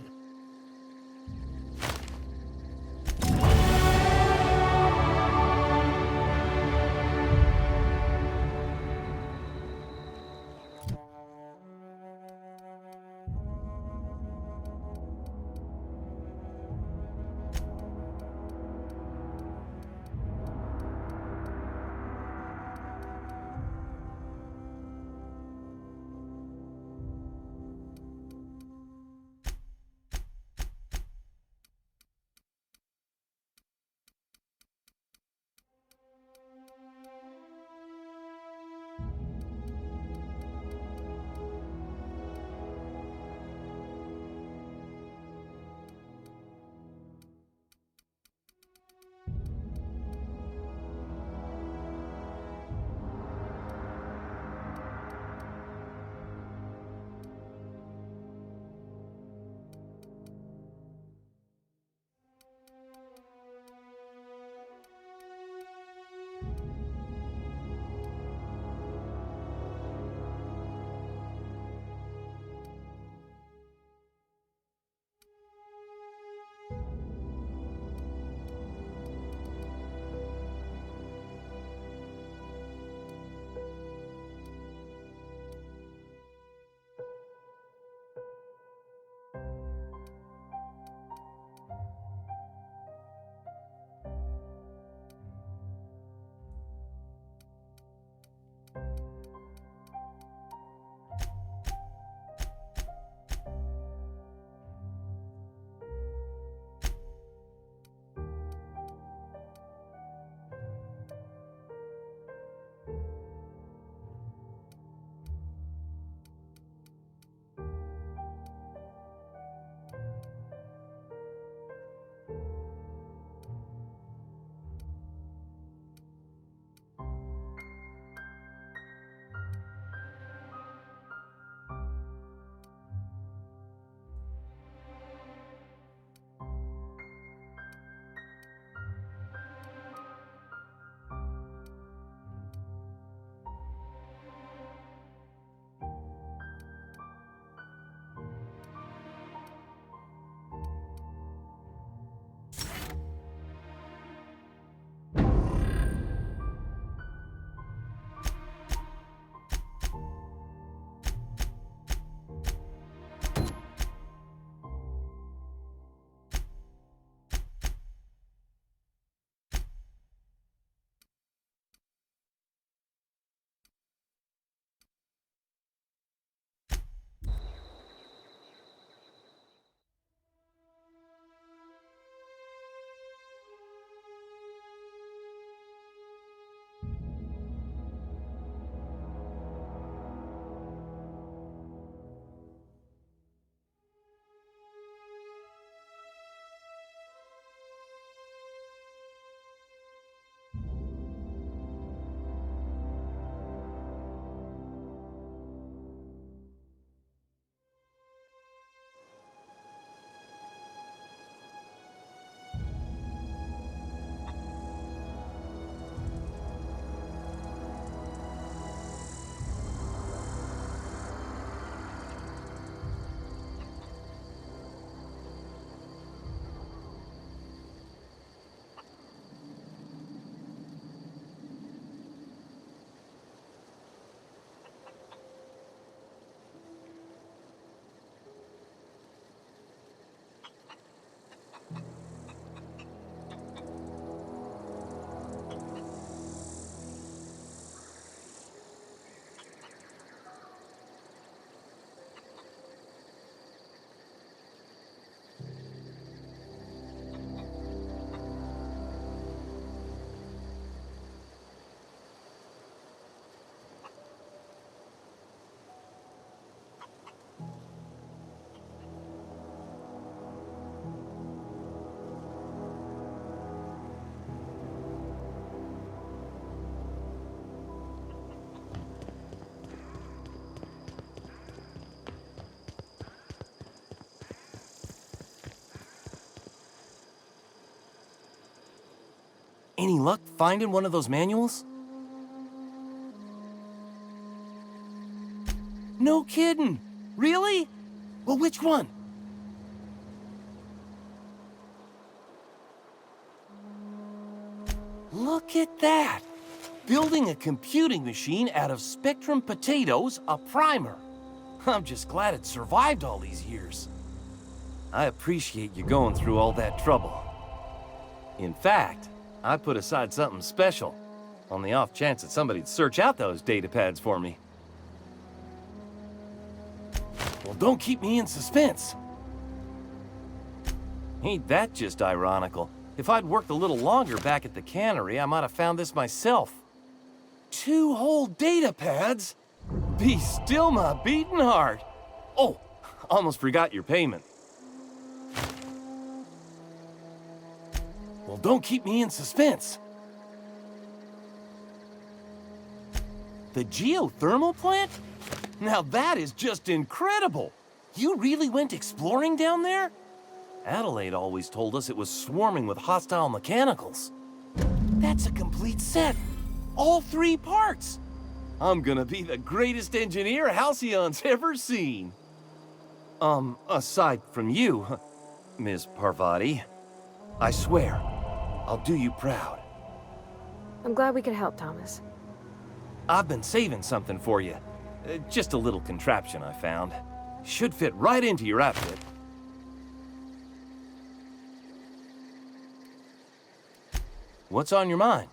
any luck finding one of those manuals? No kidding! Really? Well, which one? Look at that! Building a computing machine out of Spectrum potatoes, a primer. I'm just glad it survived all these years. I appreciate you going through all that trouble. In fact, I put aside something special, on the off chance that somebody'd search out those data pads for me. Well, don't keep me in suspense. Ain't that just ironical? If I'd worked a little longer back at the cannery, I might have found this myself. 2 whole data pads? Be still my beating heart. Oh, almost forgot your payment. Well, don't keep me in suspense. The geothermal plant? Now that is just incredible! You really went exploring down there? Adelaide always told us it was swarming with hostile mechanicals. That's a complete set! All 3 parts! I'm gonna be the greatest engineer Halcyon's ever seen! Aside from you, Ms. Parvati, I swear, I'll do you proud. I'm glad we could help, Thomas. I've been saving something for you. Just a little contraption I found. Should fit right into your outfit. What's on your mind?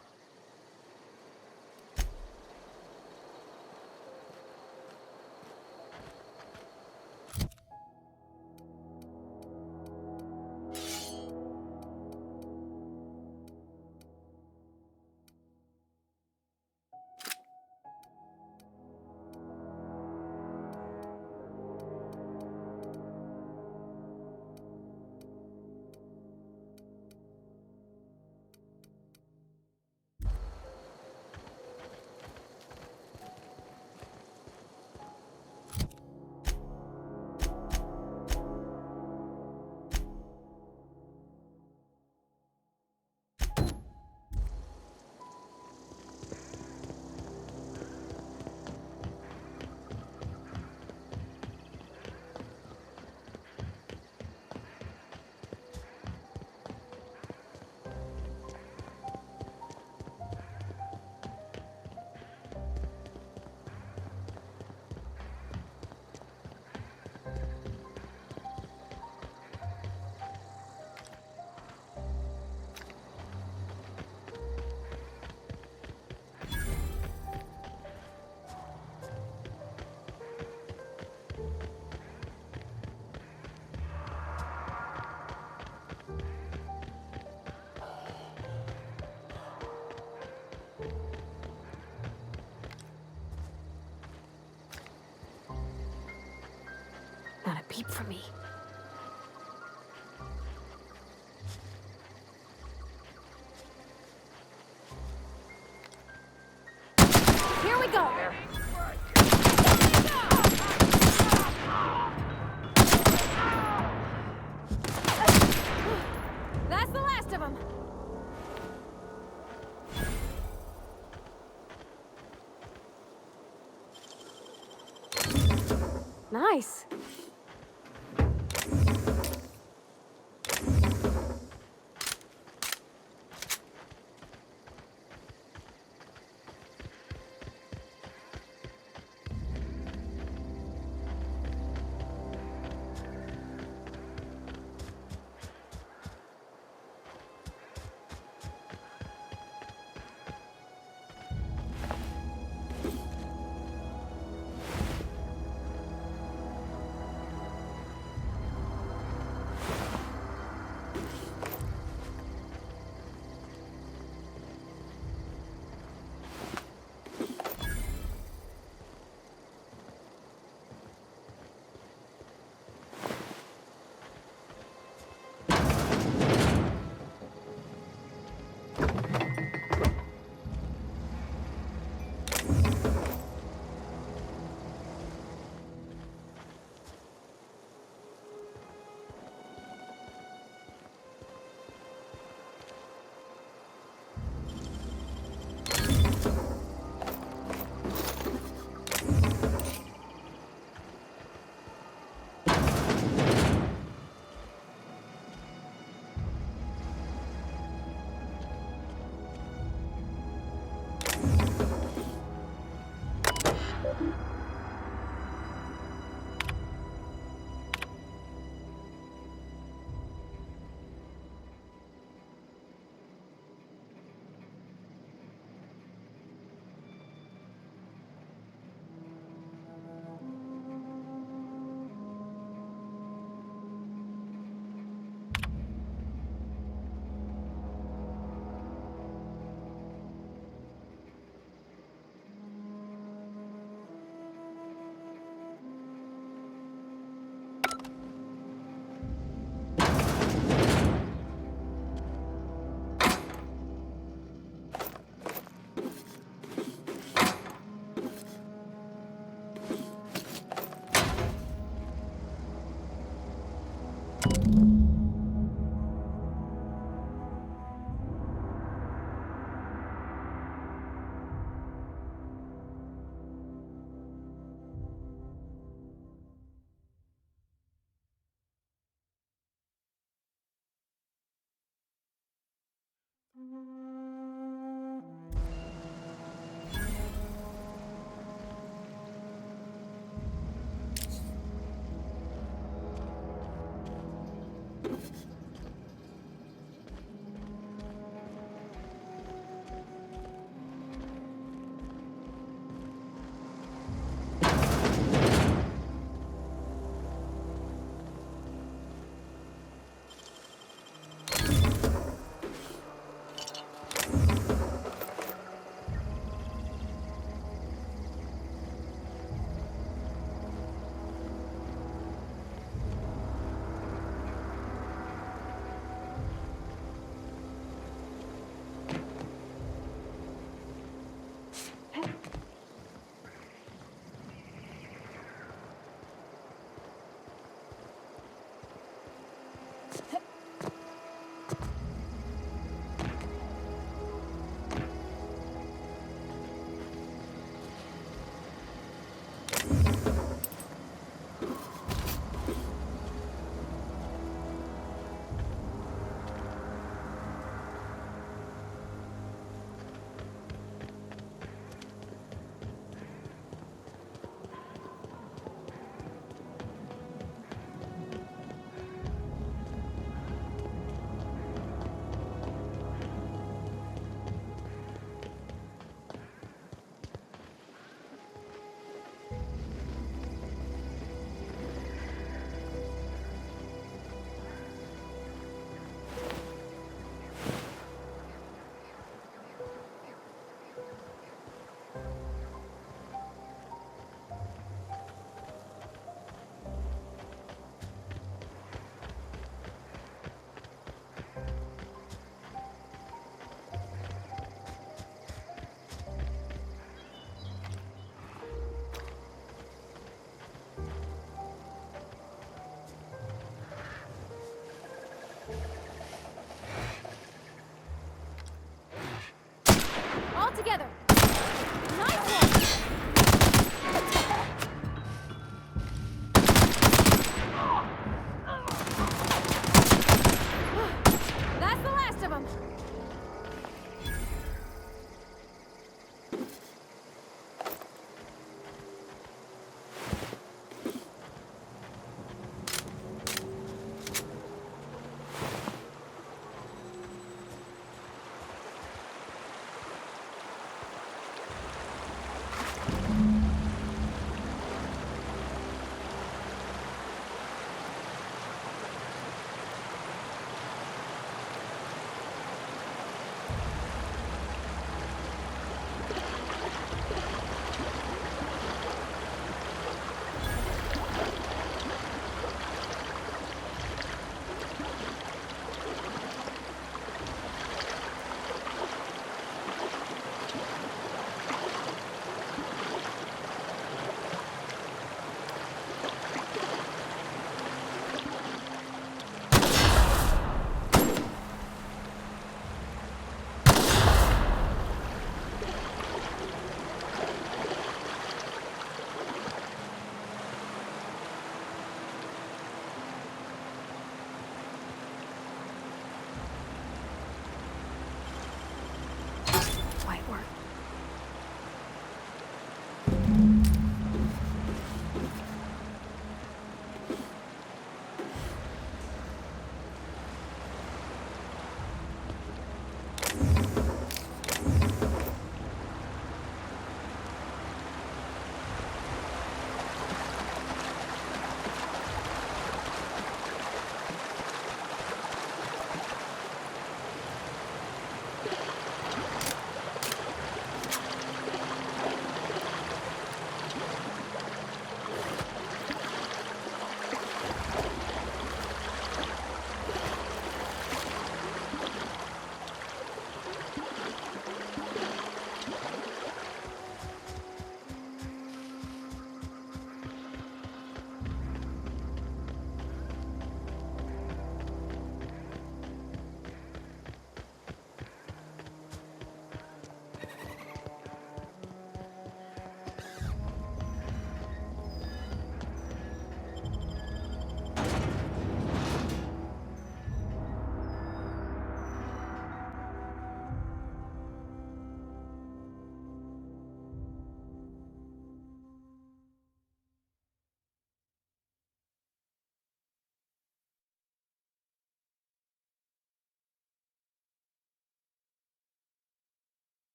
Not a peep from me. Here we go! That's the last of them! Nice.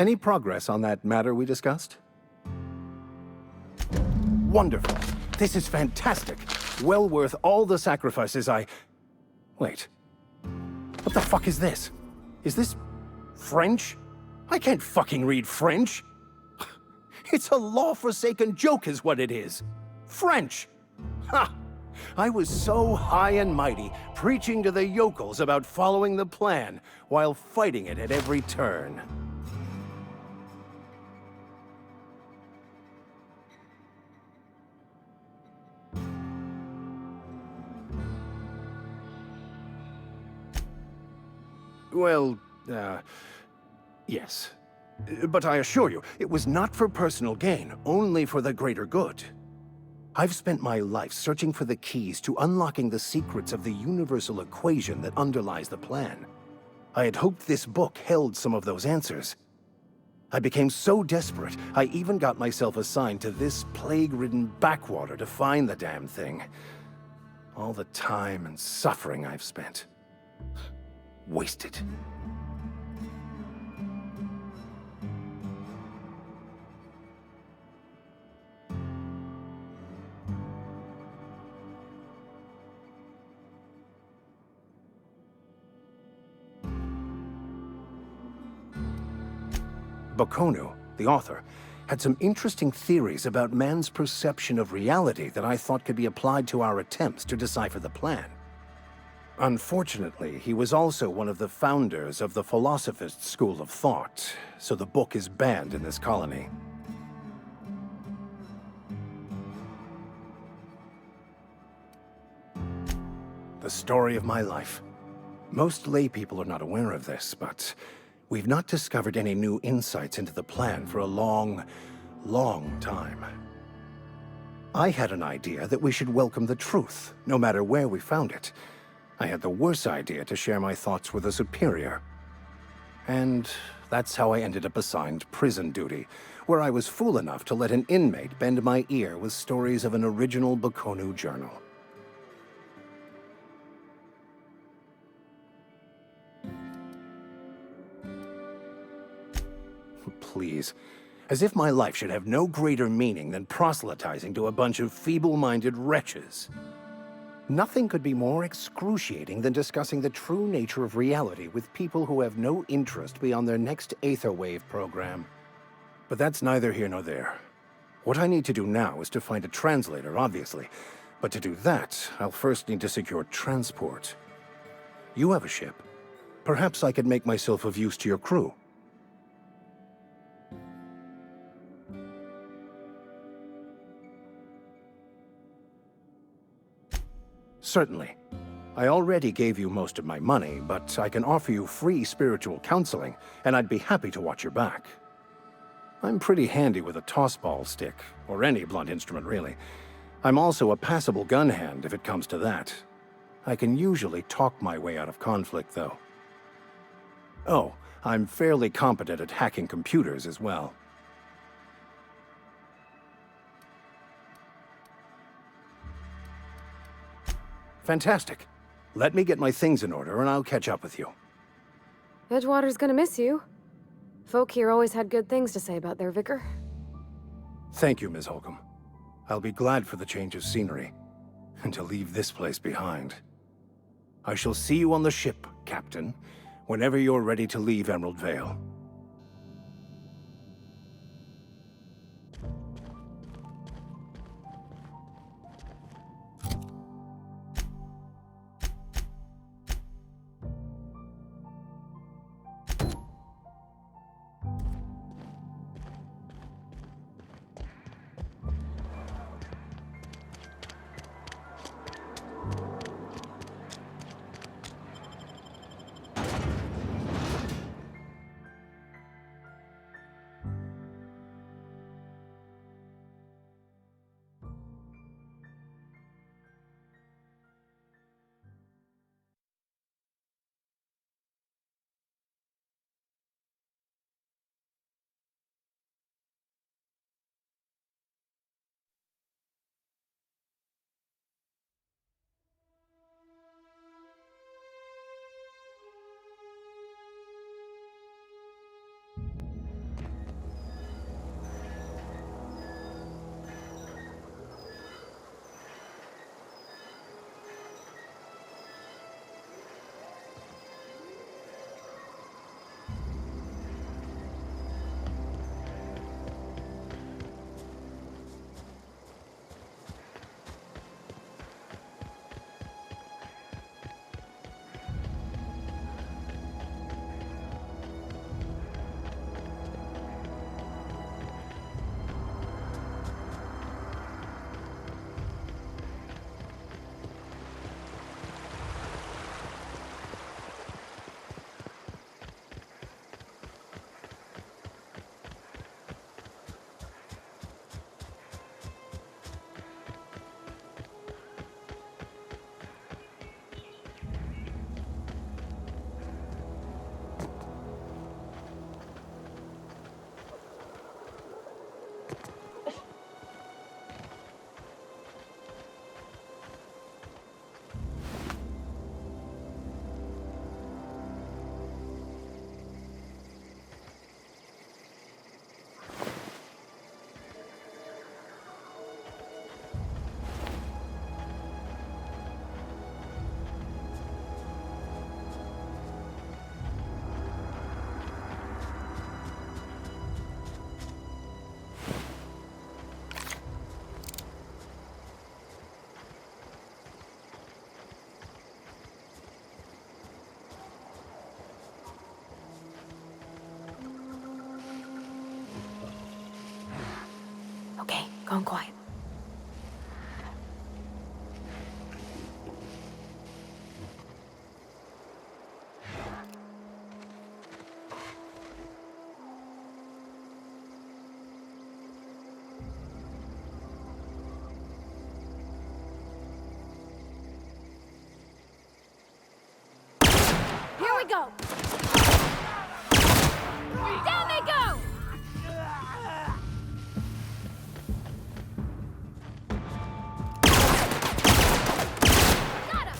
Any progress on that matter we discussed? Wonderful. This is fantastic. Well worth all the sacrifices I... Wait. What the fuck is this? Is this... French? I can't fucking read French. It's a law-forsaken joke is what it is. French. Ha! I was so high and mighty, preaching to the yokels about following the plan, while fighting it at every turn. Well, yes. But I assure you, it was not for personal gain, only for the greater good. I've spent my life searching for the keys to unlocking the secrets of the universal equation that underlies the plan. I had hoped this book held some of those answers. I became so desperate, I even got myself assigned to this plague-ridden backwater to find the damn thing. All the time and suffering I've spent. Wasted. Baconu, the author, had some interesting theories about man's perception of reality that I thought could be applied to our attempts to decipher the plan. Unfortunately, he was also one of the founders of the Philosophist school of thought, so the book is banned in this colony. The story of my life. Most lay people are not aware of this, but we've not discovered any new insights into the plan for a long, long time. I had an idea that we should welcome the truth, no matter where we found it. I had the worse idea to share my thoughts with a superior. And that's how I ended up assigned prison duty, where I was fool enough to let an inmate bend my ear with stories of an original Baconu journal. Please. As if my life should have no greater meaning than proselytizing to a bunch of feeble-minded wretches. Nothing could be more excruciating than discussing the true nature of reality with people who have no interest beyond their next Aetherwave program. But that's neither here nor there. What I need to do now is to find a translator, obviously. But to do that, I'll first need to secure transport. You have a ship. Perhaps I could make myself of use to your crew. Certainly. I already gave you most of my money, but I can offer you free spiritual counseling, and I'd be happy to watch your back. I'm pretty handy with a tossball stick, or any blunt instrument, really. I'm also a passable gun hand, if it comes to that. I can usually talk my way out of conflict, though. Oh, I'm fairly competent at hacking computers as well. Fantastic. Let me get my things in order and I'll catch up with you. Edgewater's gonna miss you. Folk here always had good things to say about their vicar. Thank you, Ms. Holcomb. I'll be glad for the change of scenery, and to leave this place behind. I shall see you on the ship, Captain, whenever you're ready to leave Emerald Vale. Gone quiet. Here we go! Down they go! Got him!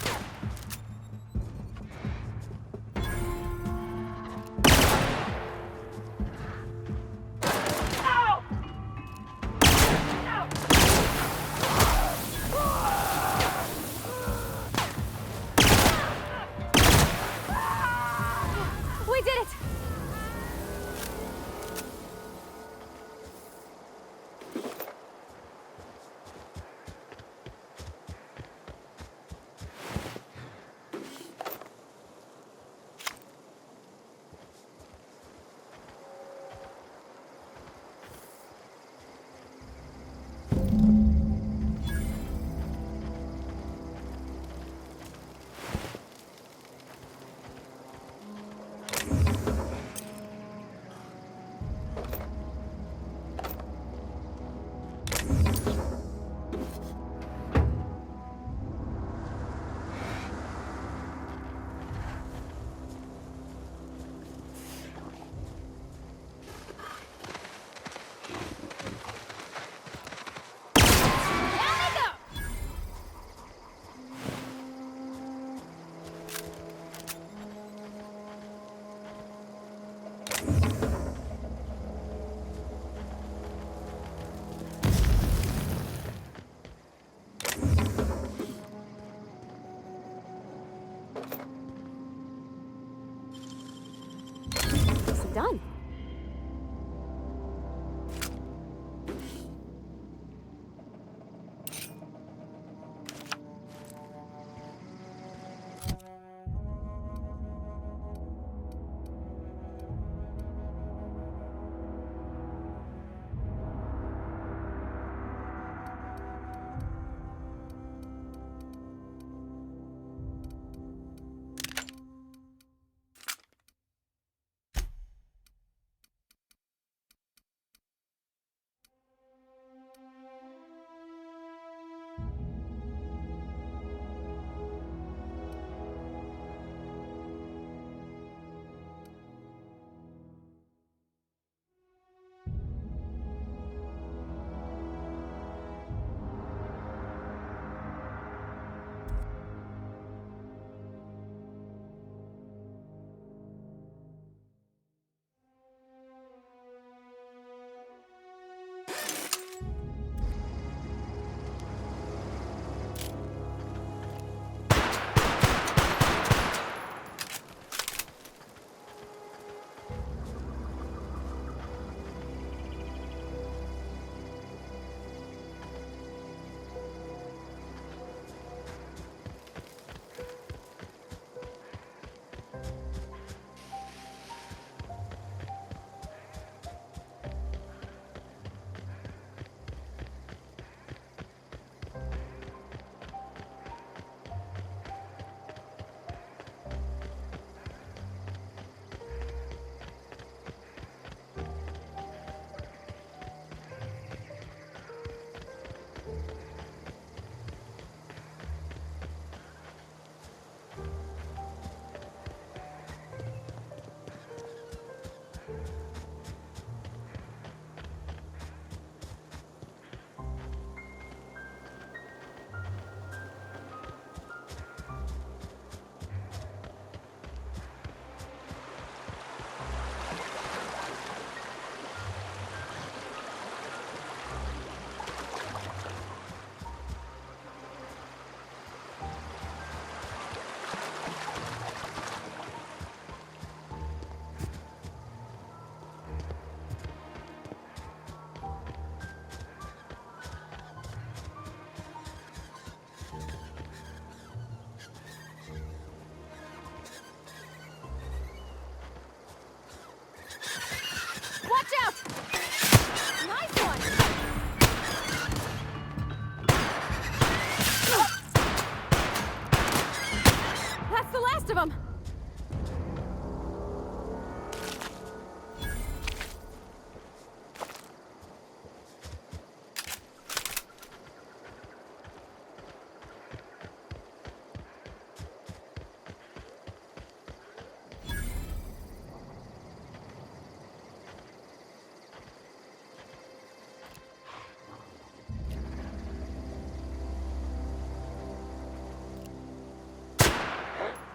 them!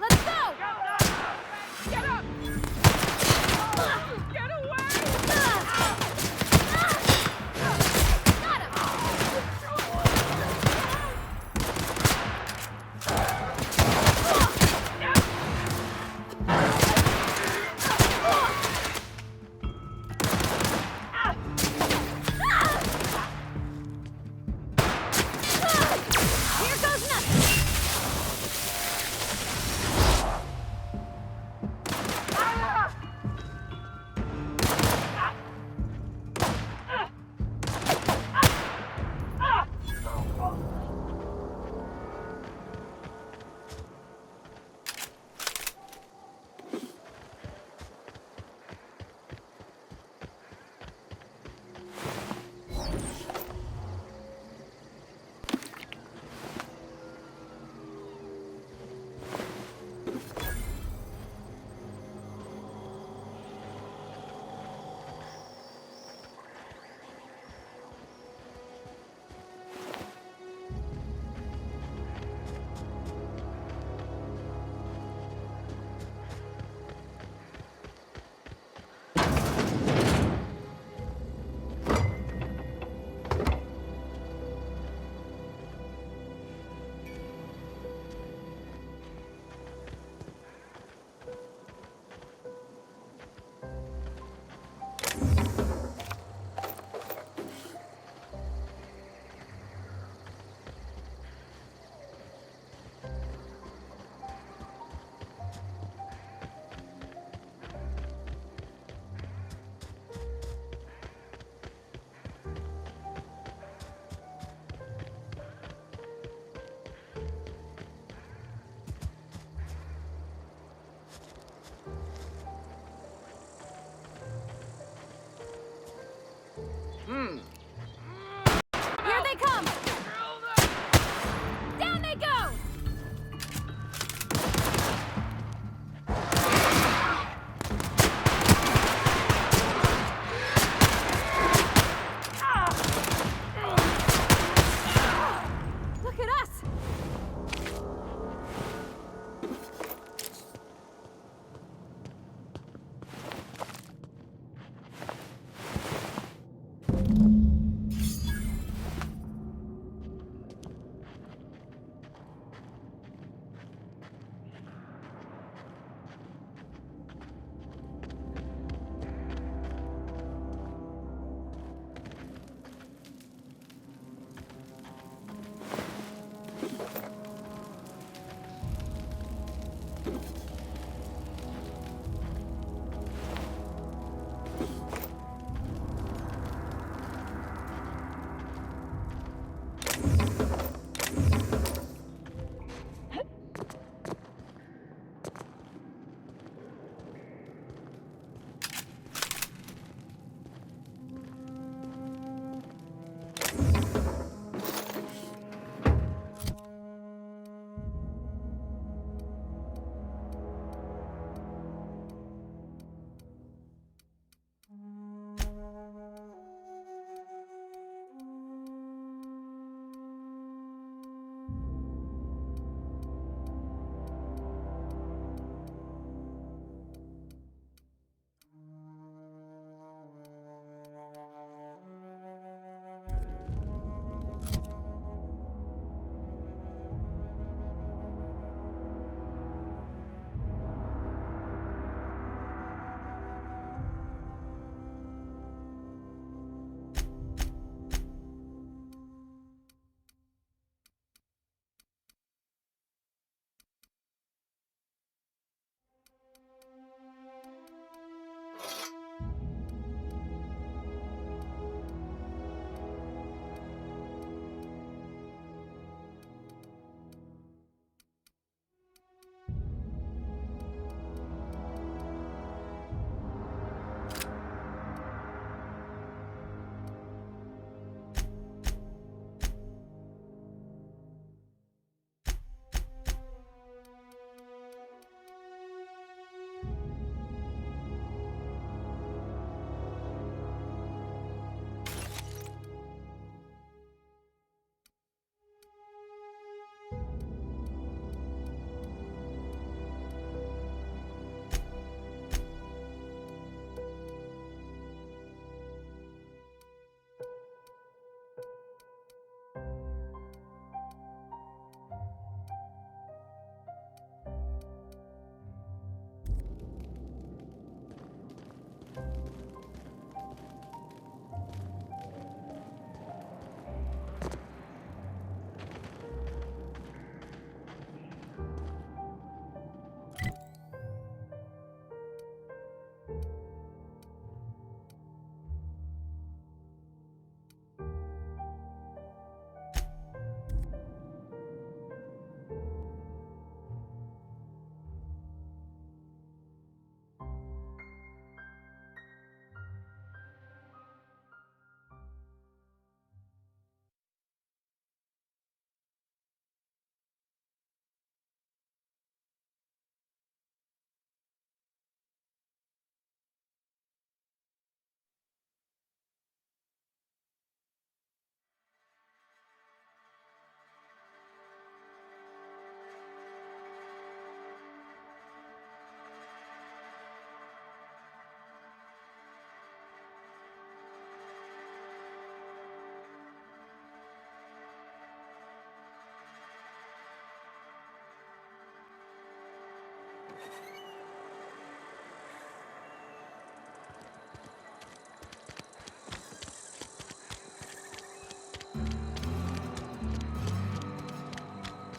Let's go!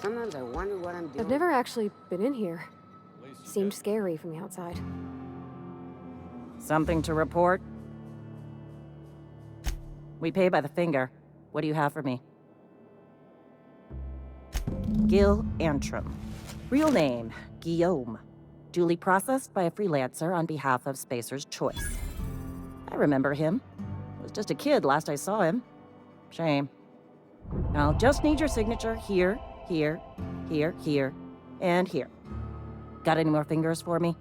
Sometimes I wonder what I'm doing. I've never actually been in here. Seemed scary from the outside. Something to report? We pay by the finger. What do you have for me? Gil Antrim. Real name, Guillaume. Duly processed by a freelancer on behalf of Spacer's Choice. I remember him. Was just a kid last I saw him. Shame. I'll just need your signature here, here, here, here, and here. Got any more fingers for me?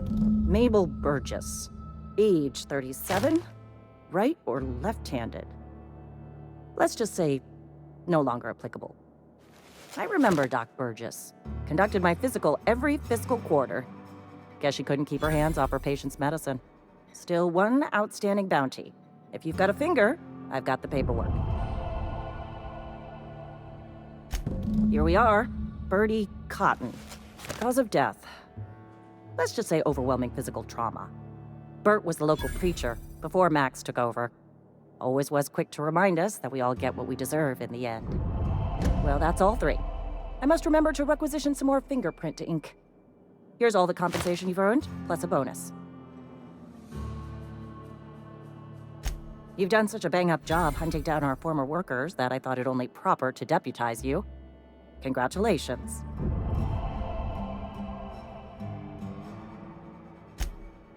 Mabel Burgess. Age 37. Right or left-handed? Let's just say no longer applicable. I remember Doc Burgess. Conducted my physical every fiscal quarter. Guess she couldn't keep her hands off her patient's medicine. Still one outstanding bounty. If you've got a finger, I've got the paperwork. Here we are. Bertie Cotton. Cause of death. Let's just say overwhelming physical trauma. Bert was the local preacher before Max took over. Always was quick to remind us that we all get what we deserve in the end. Well, that's all three. I must remember to requisition some more fingerprint ink. Here's all the compensation you've earned, plus a bonus. You've done such a bang-up job hunting down our former workers that I thought it only proper to deputize you. Congratulations.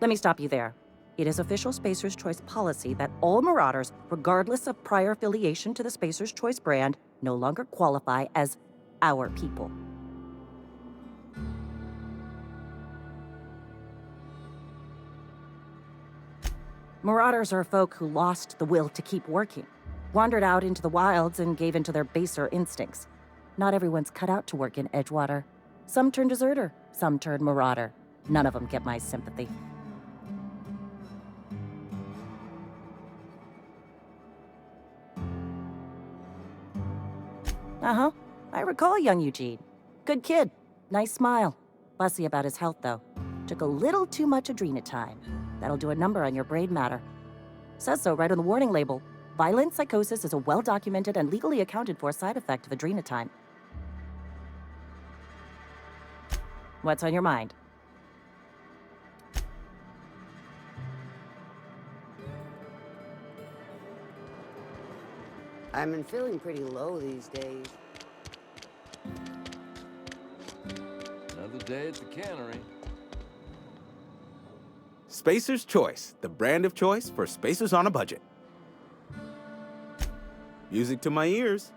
Let me stop you there. It is official Spacer's Choice policy that all Marauders, regardless of prior affiliation to the Spacer's Choice brand, no longer qualify as our people. Marauders are folk who lost the will to keep working, wandered out into the wilds and gave into their baser instincts. Not everyone's cut out to work in Edgewater. Some turn deserter, some turn marauder. None of them get my sympathy. Uh-huh. I recall young Eugene. Good kid. Nice smile. Fussy about his health, though. Took a little too much adrenatime. That'll do a number on your brain matter. Says so right on the warning label. Violent psychosis is a well-documented and legally accounted for side effect of adrenatime. What's on your mind? I've been feeling pretty low these days. Another day at the cannery. Spacer's Choice, the brand of choice for spacers on a budget. Music to my ears.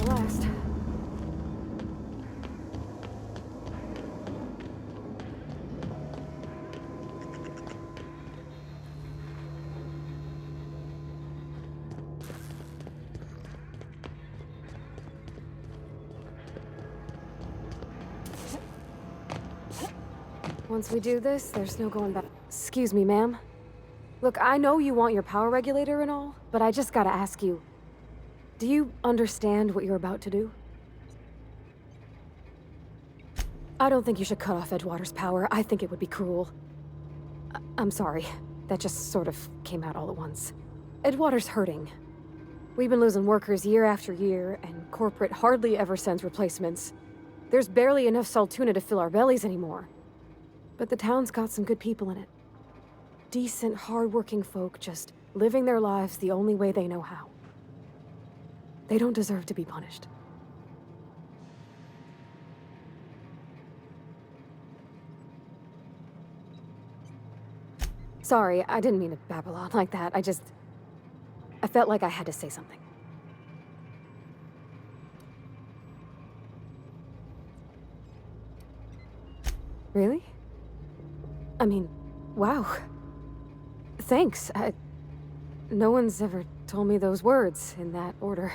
last. Once we do this, there's no going back. Excuse me, ma'am. Look, I know you want your power regulator and all, but I just gotta ask you, do you understand what you're about to do? I don't think you should cut off Edgewater's power. I think it would be cruel. I'm sorry. That just sort of came out all at once. Edgewater's hurting. We've been losing workers year after year, and corporate hardly ever sends replacements. There's barely enough Saltuna to fill our bellies anymore. But the town's got some good people in it. Decent, hard-working folk just living their lives the only way they know how. They don't deserve to be punished. Sorry, I didn't mean to babble on like that. I felt like I had to say something. Really? I mean, wow. Thanks. No one's ever told me those words in that order.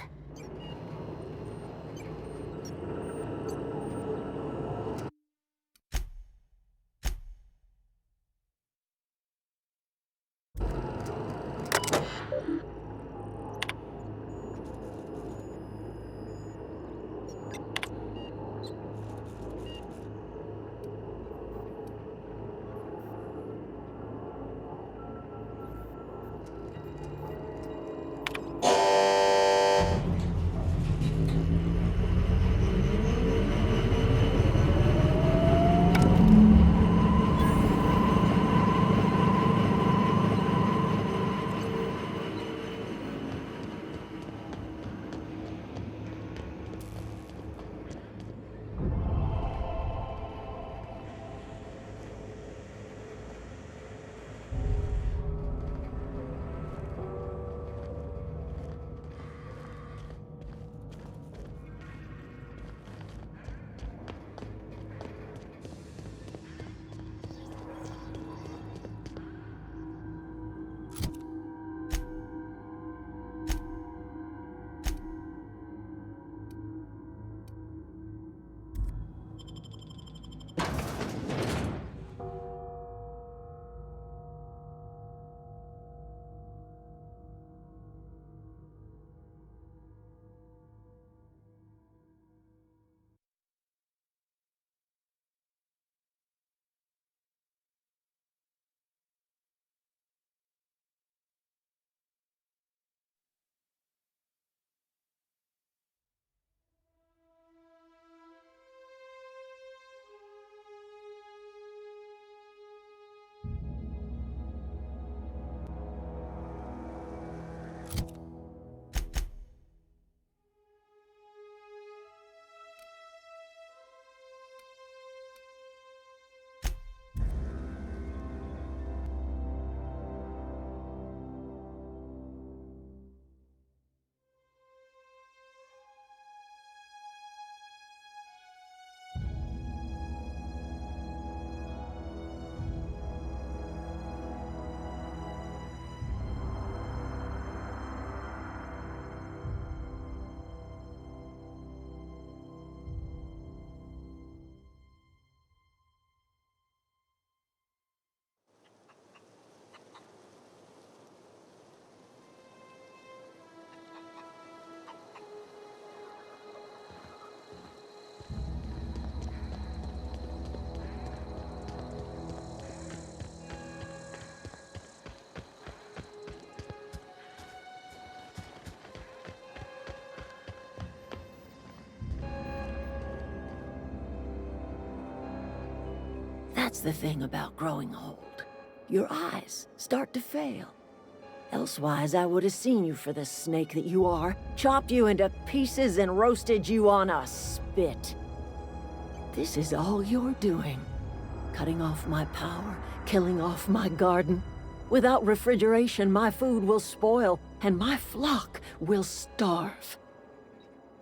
That's the thing about growing old. Your eyes start to fail. Elsewise, I would have seen you for the snake that you are, chopped you into pieces and roasted you on a spit. This is all you're doing. Cutting off my power, killing off my garden. Without refrigeration, my food will spoil, and my flock will starve.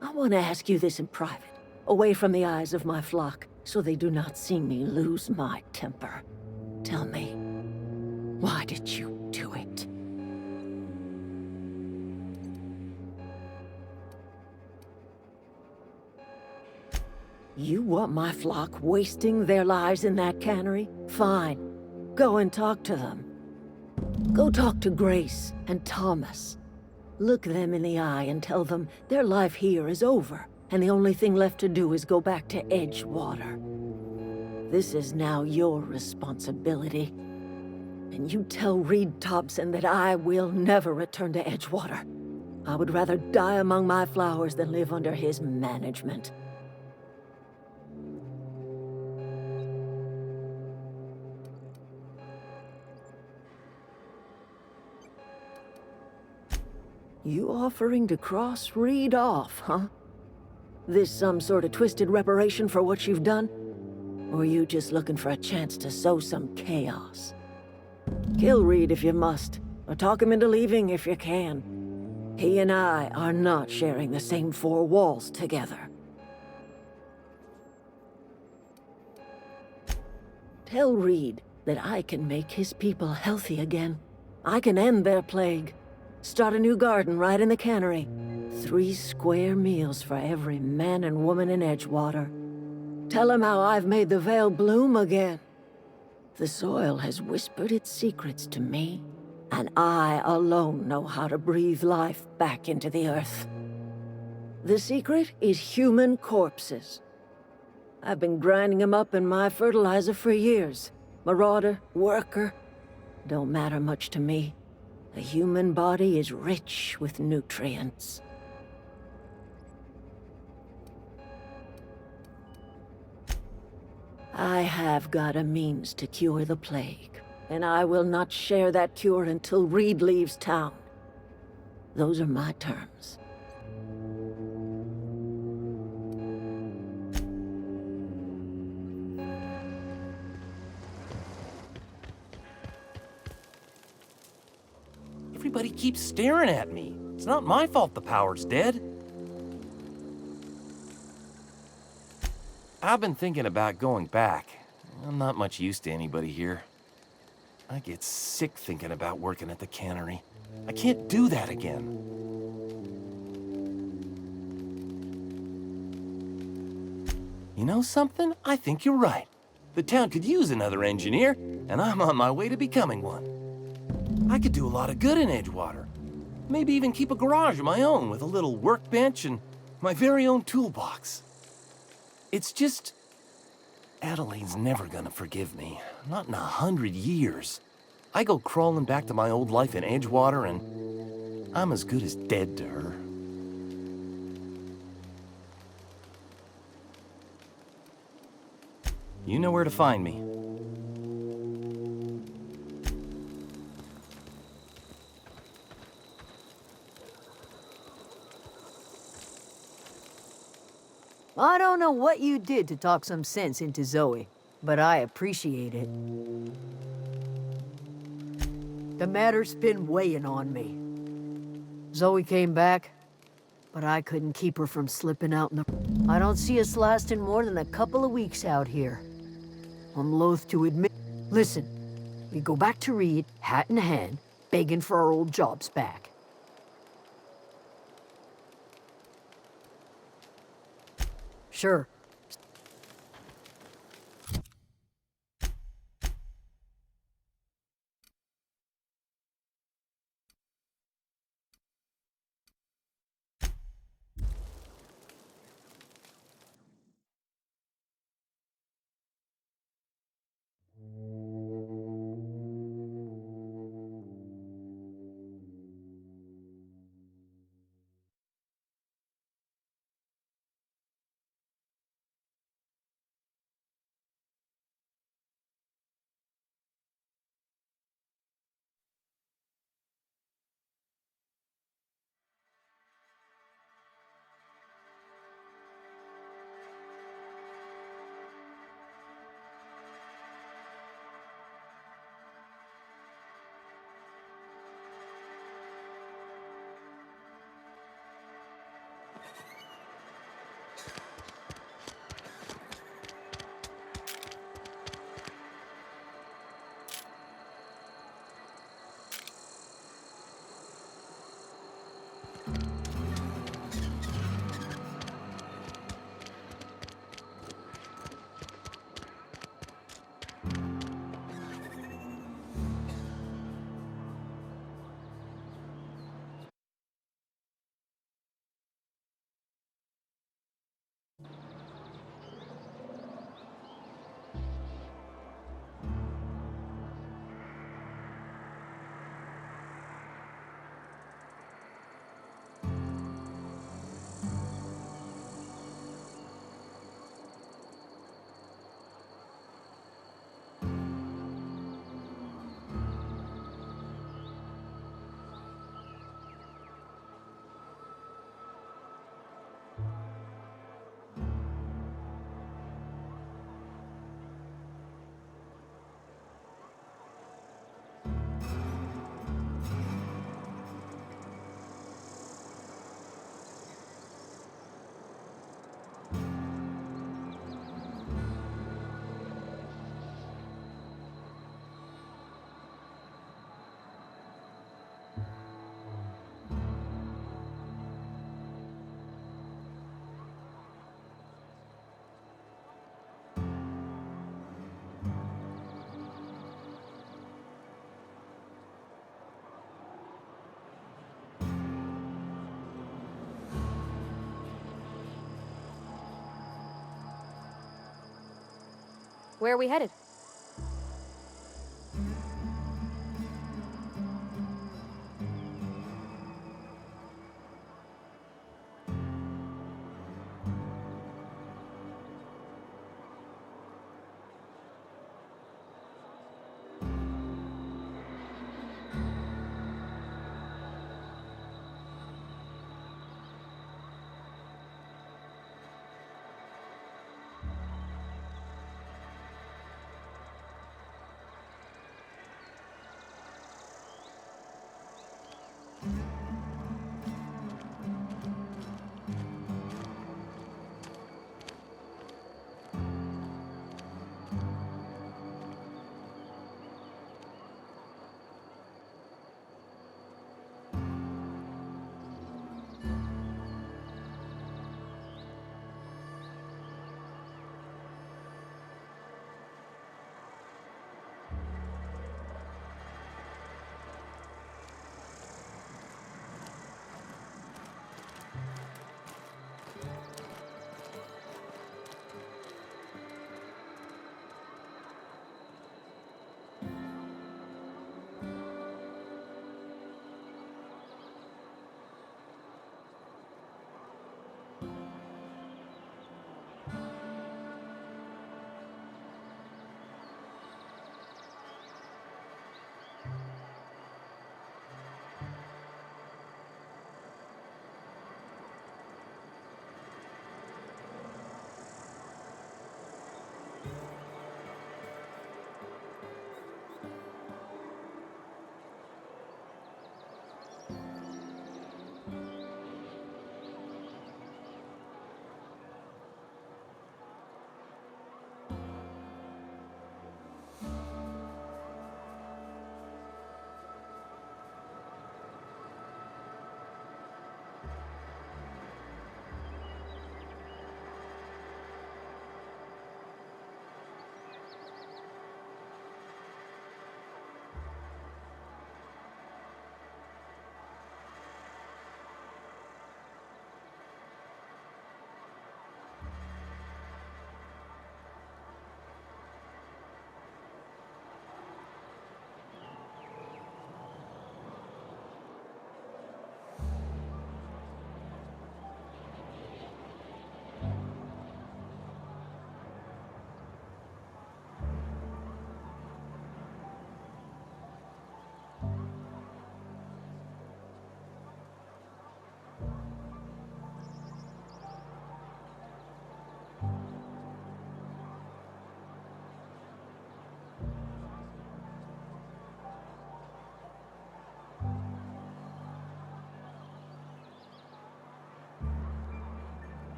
I want to ask you this in private, away from the eyes of my flock, so they do not see me lose my temper. Tell me, why did you do it? You want my flock wasting their lives in that cannery? Fine. Go and talk to them. Go talk to Grace and Thomas. Look them in the eye and tell them their life here is over, and the only thing left to do is go back to Edgewater. This is now your responsibility. And you tell Reed Thompson that I will never return to Edgewater. I would rather die among my flowers than live under his management. You offering to cross Reed off, huh? This some sort of twisted reparation for what you've done? Or you just looking for a chance to sow some chaos? Kill Reed if you must, or talk him into leaving if you can. He and I are not sharing the same four walls together. Tell Reed that I can make his people healthy again. I can end their plague. Start a new garden right in the cannery. 3 square meals for every man and woman in Edgewater. Tell him how I've made the Vale bloom again. The soil has whispered its secrets to me, and I alone know how to breathe life back into the earth. The secret is human corpses. I've been grinding them up in my fertilizer for years. Marauder, worker, don't matter much to me. The human body is rich with nutrients. I have got a means to cure the plague, and I will not share that cure until Reed leaves town. Those are my terms. Everybody keeps staring at me. It's not my fault the power's dead. I've been thinking about going back. I'm not much use to anybody here. I get sick thinking about working at the cannery. I can't do that again. You know something? I think you're right. The town could use another engineer, and I'm on my way to becoming one. I could do a lot of good in Edgewater. Maybe even keep a garage of my own with a little workbench and my very own toolbox. It's just... Adelaide's never gonna forgive me. Not in 100 years. I go crawling back to my old life in Edgewater and I'm as good as dead to her. You know where to find me. I don't know what you did to talk some sense into Zoe, but I appreciate it. The matter's been weighing on me. Zoe came back, but I couldn't keep her from slipping out in the... I don't see us lasting more than a couple of weeks out here. I'm loath to admit... Listen, we go back to Reed, hat in hand, begging for our old jobs back. Sure. Where are we headed?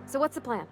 So what's the plan?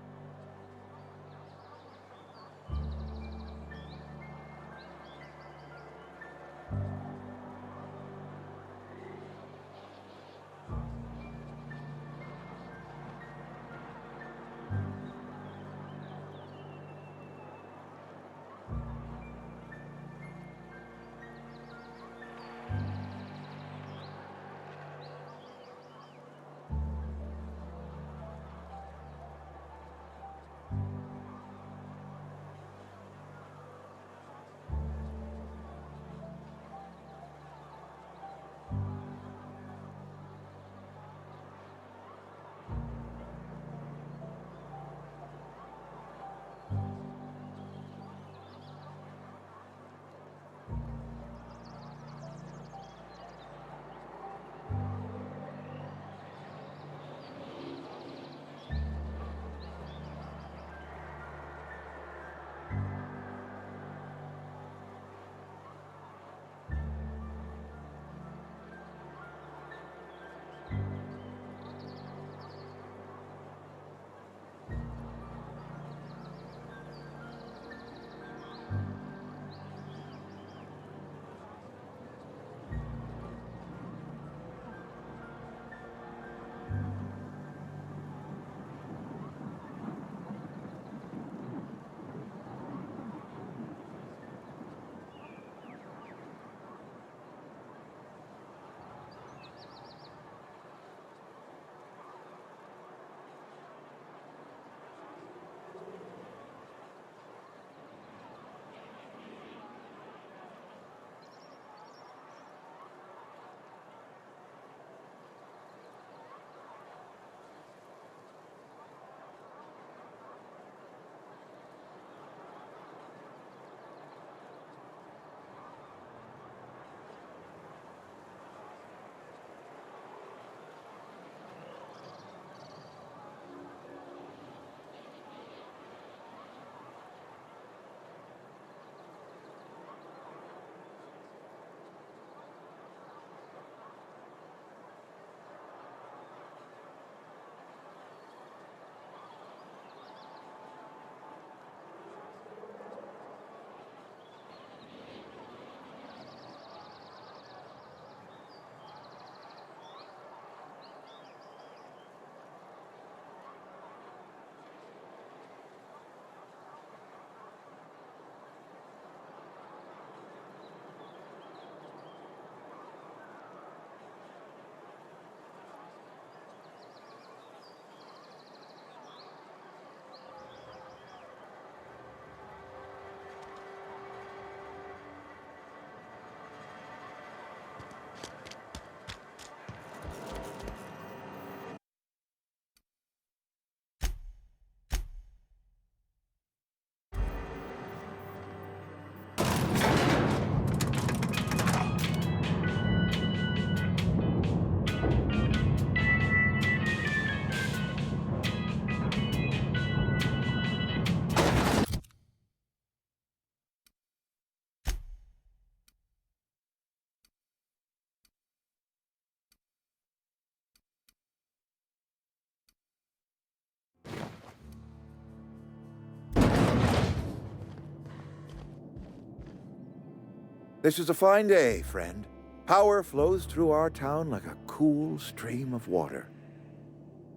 This is a fine day, friend. Power flows through our town like a cool stream of water.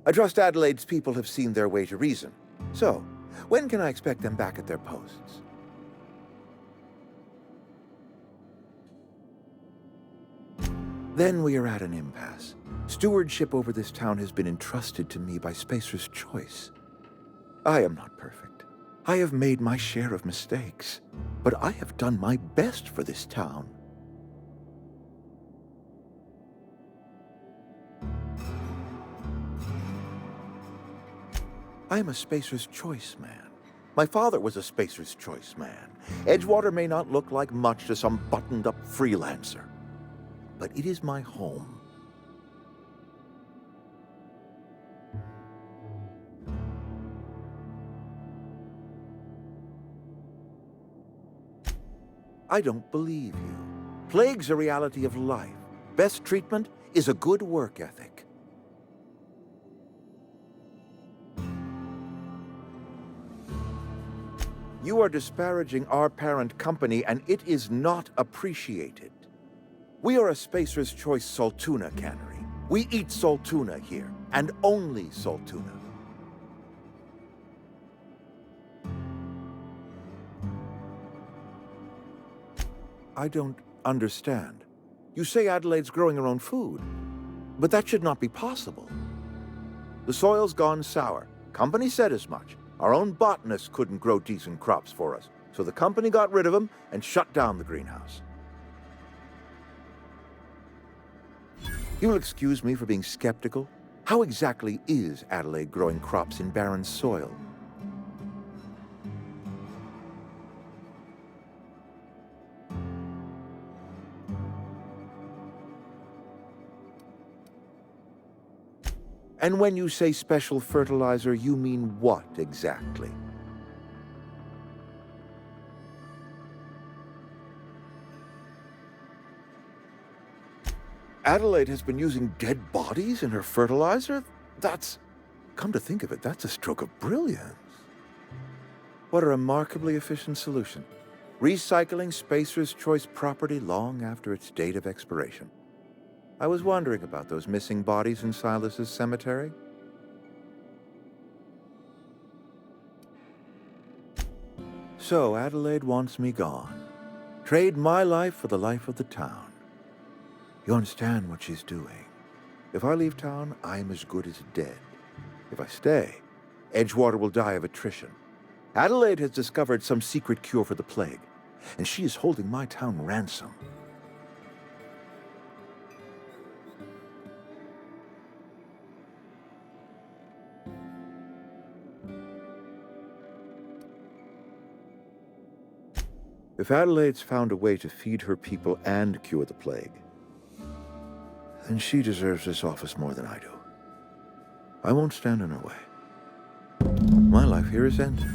I trust Adelaide's people have seen their way to reason. So, when can I expect them back at their posts? Then we are at an impasse. Stewardship over this town has been entrusted to me by Spacer's Choice. I am not perfect. I have made my share of mistakes, but I have done my best for this town. I am a Spacer's Choice man. My father was a Spacer's Choice man. Edgewater may not look like much to some buttoned-up freelancer, but it is my home. I don't believe you. Plague's a reality of life. Best treatment is a good work ethic. You are disparaging our parent company, and it is not appreciated. We are a Spacer's Choice Saltuna cannery. We eat Saltuna here, and only Saltuna. I don't understand. You say Adelaide's growing her own food, but that should not be possible. The soil's gone sour. Company said as much. Our own botanists couldn't grow decent crops for us, so the company got rid of them and shut down the greenhouse. You will excuse me for being skeptical. How exactly is Adelaide growing crops in barren soil? And when you say special fertilizer, you mean what exactly? Adelaide has been using dead bodies in her fertilizer? Come to think of it, that's a stroke of brilliance. What a remarkably efficient solution. Recycling Spacer's Choice property long after its date of expiration. I was wondering about those missing bodies in Silas's cemetery. So Adelaide wants me gone. Trade my life for the life of the town. You understand what she's doing. If I leave town, I'm as good as dead. If I stay, Edgewater will die of attrition. Adelaide has discovered some secret cure for the plague, and she is holding my town ransom. If Adelaide's found a way to feed her people and cure the plague, then she deserves this office more than I do. I won't stand in her way. My life here is ended.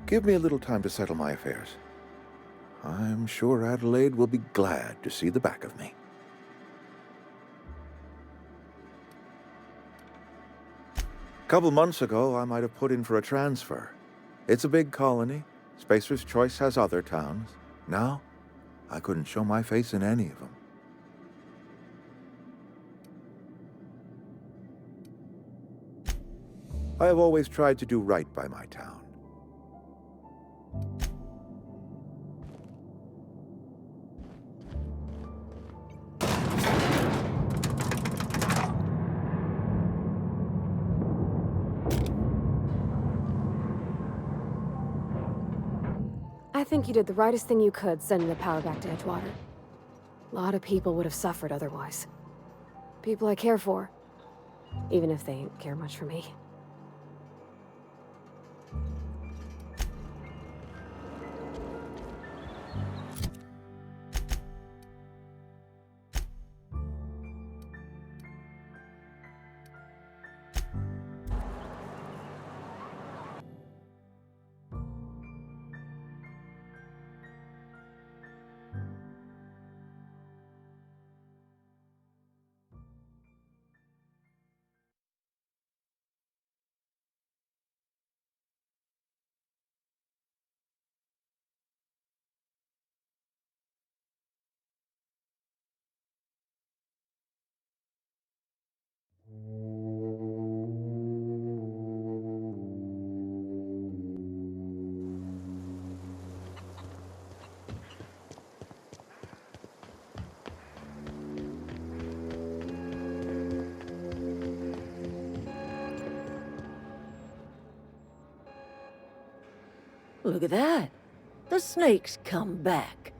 Give me a little time to settle my affairs. I'm sure Adelaide will be glad to see the back of me. A couple months ago, I might have put in for a transfer. It's a big colony. Spacer's Choice has other towns. Now, I couldn't show my face in any of them. I have always tried to do right by my town. I think you did the rightest thing you could sending the power back to Edgewater. A lot of people would have suffered otherwise. People I care for, even if they ain't care much for me. Look at that. The snake's come back.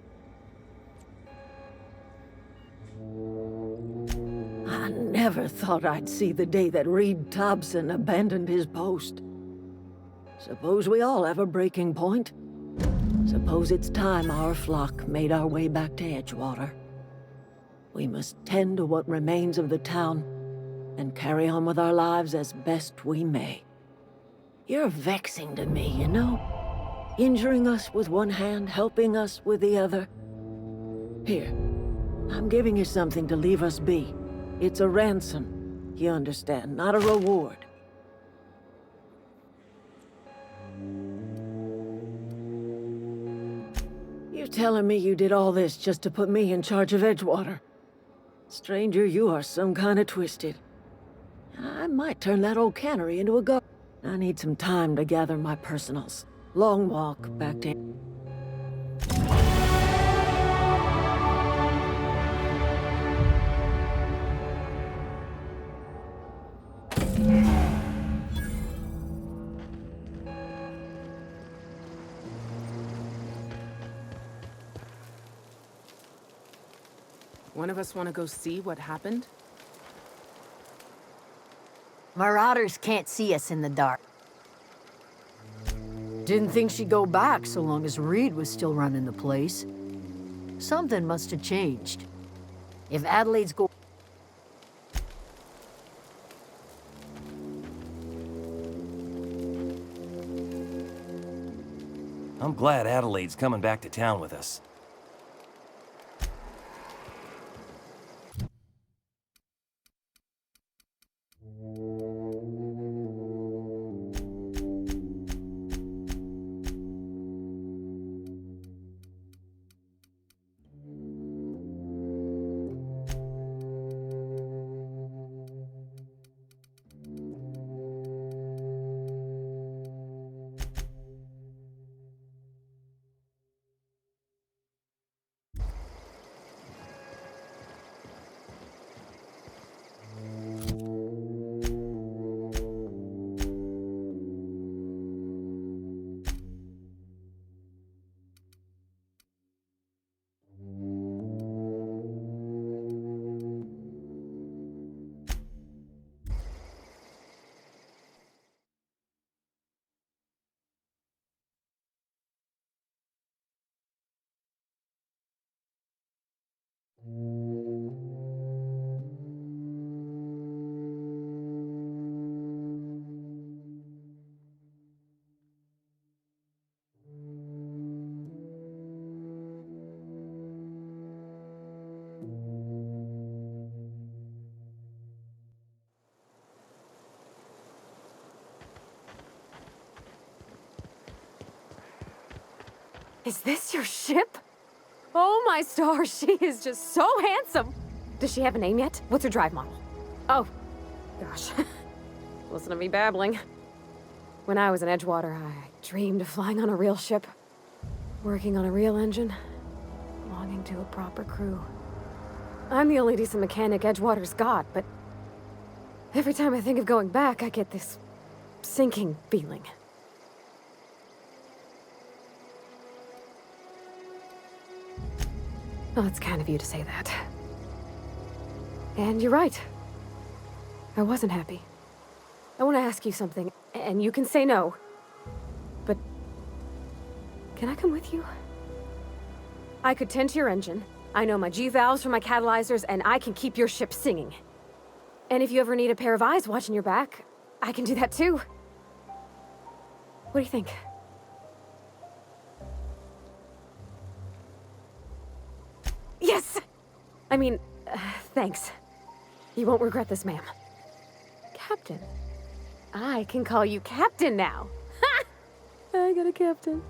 I never thought I'd see the day that Reed Thompson abandoned his post. Suppose we all have a breaking point. Suppose it's time our flock made our way back to Edgewater. We must tend to what remains of the town and carry on with our lives as best we may. You're vexing to me, you know? Injuring us with one hand, helping us with the other. Here, I'm giving you something to leave us be. It's a ransom, you understand, not a reward. You telling me you did all this just to put me in charge of Edgewater? Stranger, you are some kind of twisted. I might turn that old cannery into a garden. I need some time to gather my personals. Long walk back to... One of us want to go see what happened? Marauders can't see us in the dark. Didn't think she'd go back so long as Reed was still running the place. Something must have changed. If Adelaide's go... I'm glad Adelaide's coming back to town with us. Is this your ship? Oh my stars, she is just so handsome! Does she have a name yet? What's her drive model? Oh, gosh. Listen to me babbling. When I was in Edgewater, I dreamed of flying on a real ship, working on a real engine, belonging to a proper crew. I'm the only decent mechanic Edgewater's got, but every time I think of going back, I get this sinking feeling. Well, it's kind of you to say that. And you're right. I wasn't happy. I want to ask you something, and you can say no. But can I come with you? I could tend to your engine. I know my G-valves for my catalyzers, and I can keep your ship singing. And if you ever need a pair of eyes watching your back, I can do that too. What do you think? Yes! I mean, thanks. You won't regret this, ma'am. Captain. I can call you Captain now. Ha! I got a captain.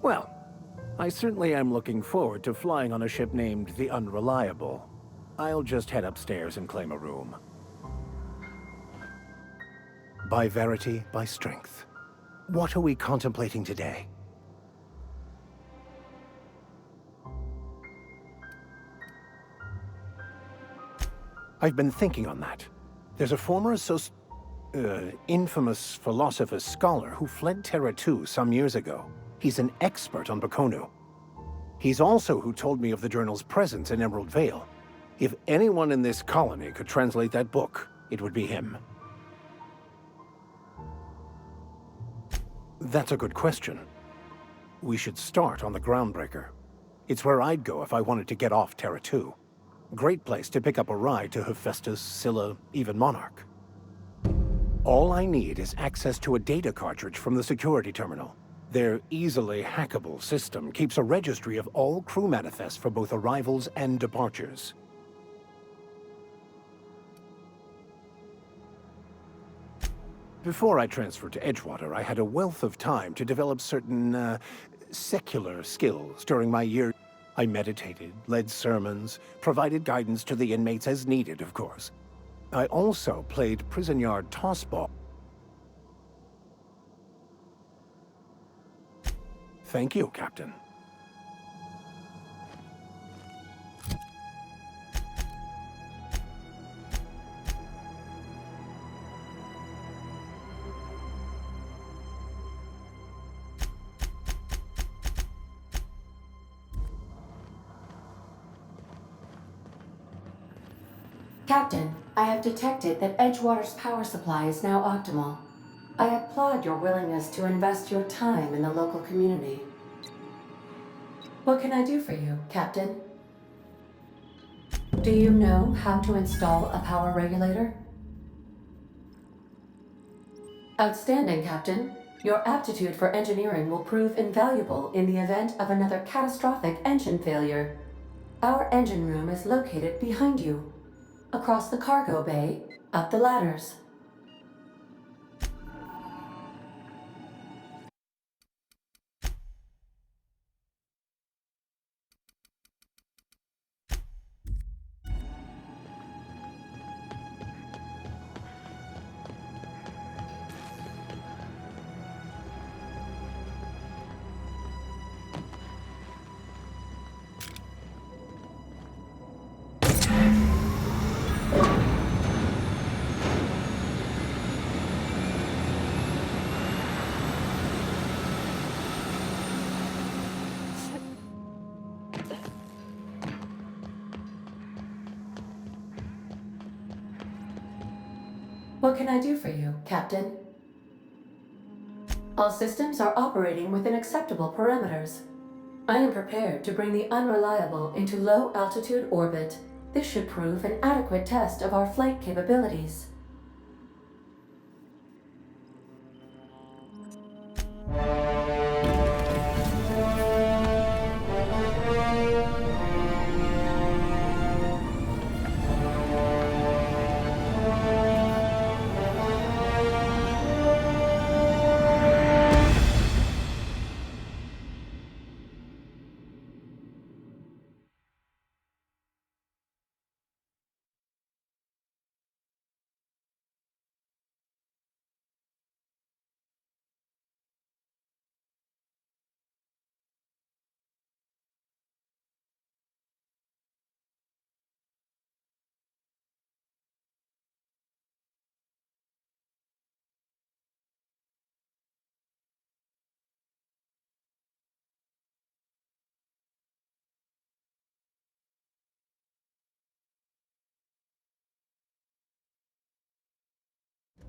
Well, I certainly am looking forward to flying on a ship named the Unreliable. I'll just head upstairs and claim a room. By verity, by strength. What are we contemplating today? I've been thinking on that. There's a former infamous philosopher scholar who fled Terra 2 some years ago. He's an expert on Baconu. He's also who told me of the journal's presence in Emerald Vale. If anyone in this colony could translate that book, it would be him. That's a good question. We should start on the Groundbreaker. It's where I'd go if I wanted to get off Terra 2. Great place to pick up a ride to Hephaestus, Scylla, even Monarch. All I need is access to a data cartridge from the security terminal. Their easily hackable system keeps a registry of all crew manifests for both arrivals and departures. Before I transferred to Edgewater, I had a wealth of time to develop certain, secular skills during my year. I meditated, led sermons, provided guidance to the inmates as needed, of course. I also played prison yard tossball. Thank you, Captain. Captain, I have detected that Edgewater's power supply is now optimal. I applaud your willingness to invest your time in the local community. What can I do for you, Captain? Do you know how to install a power regulator? Outstanding, Captain. Your aptitude for engineering will prove invaluable in the event of another catastrophic engine failure. Our engine room is located behind you. Across the cargo bay, up the ladders. What can I do for you, Captain? All systems are operating within acceptable parameters. I am prepared to bring the Unreliable into low-altitude orbit. This should prove an adequate test of our flight capabilities.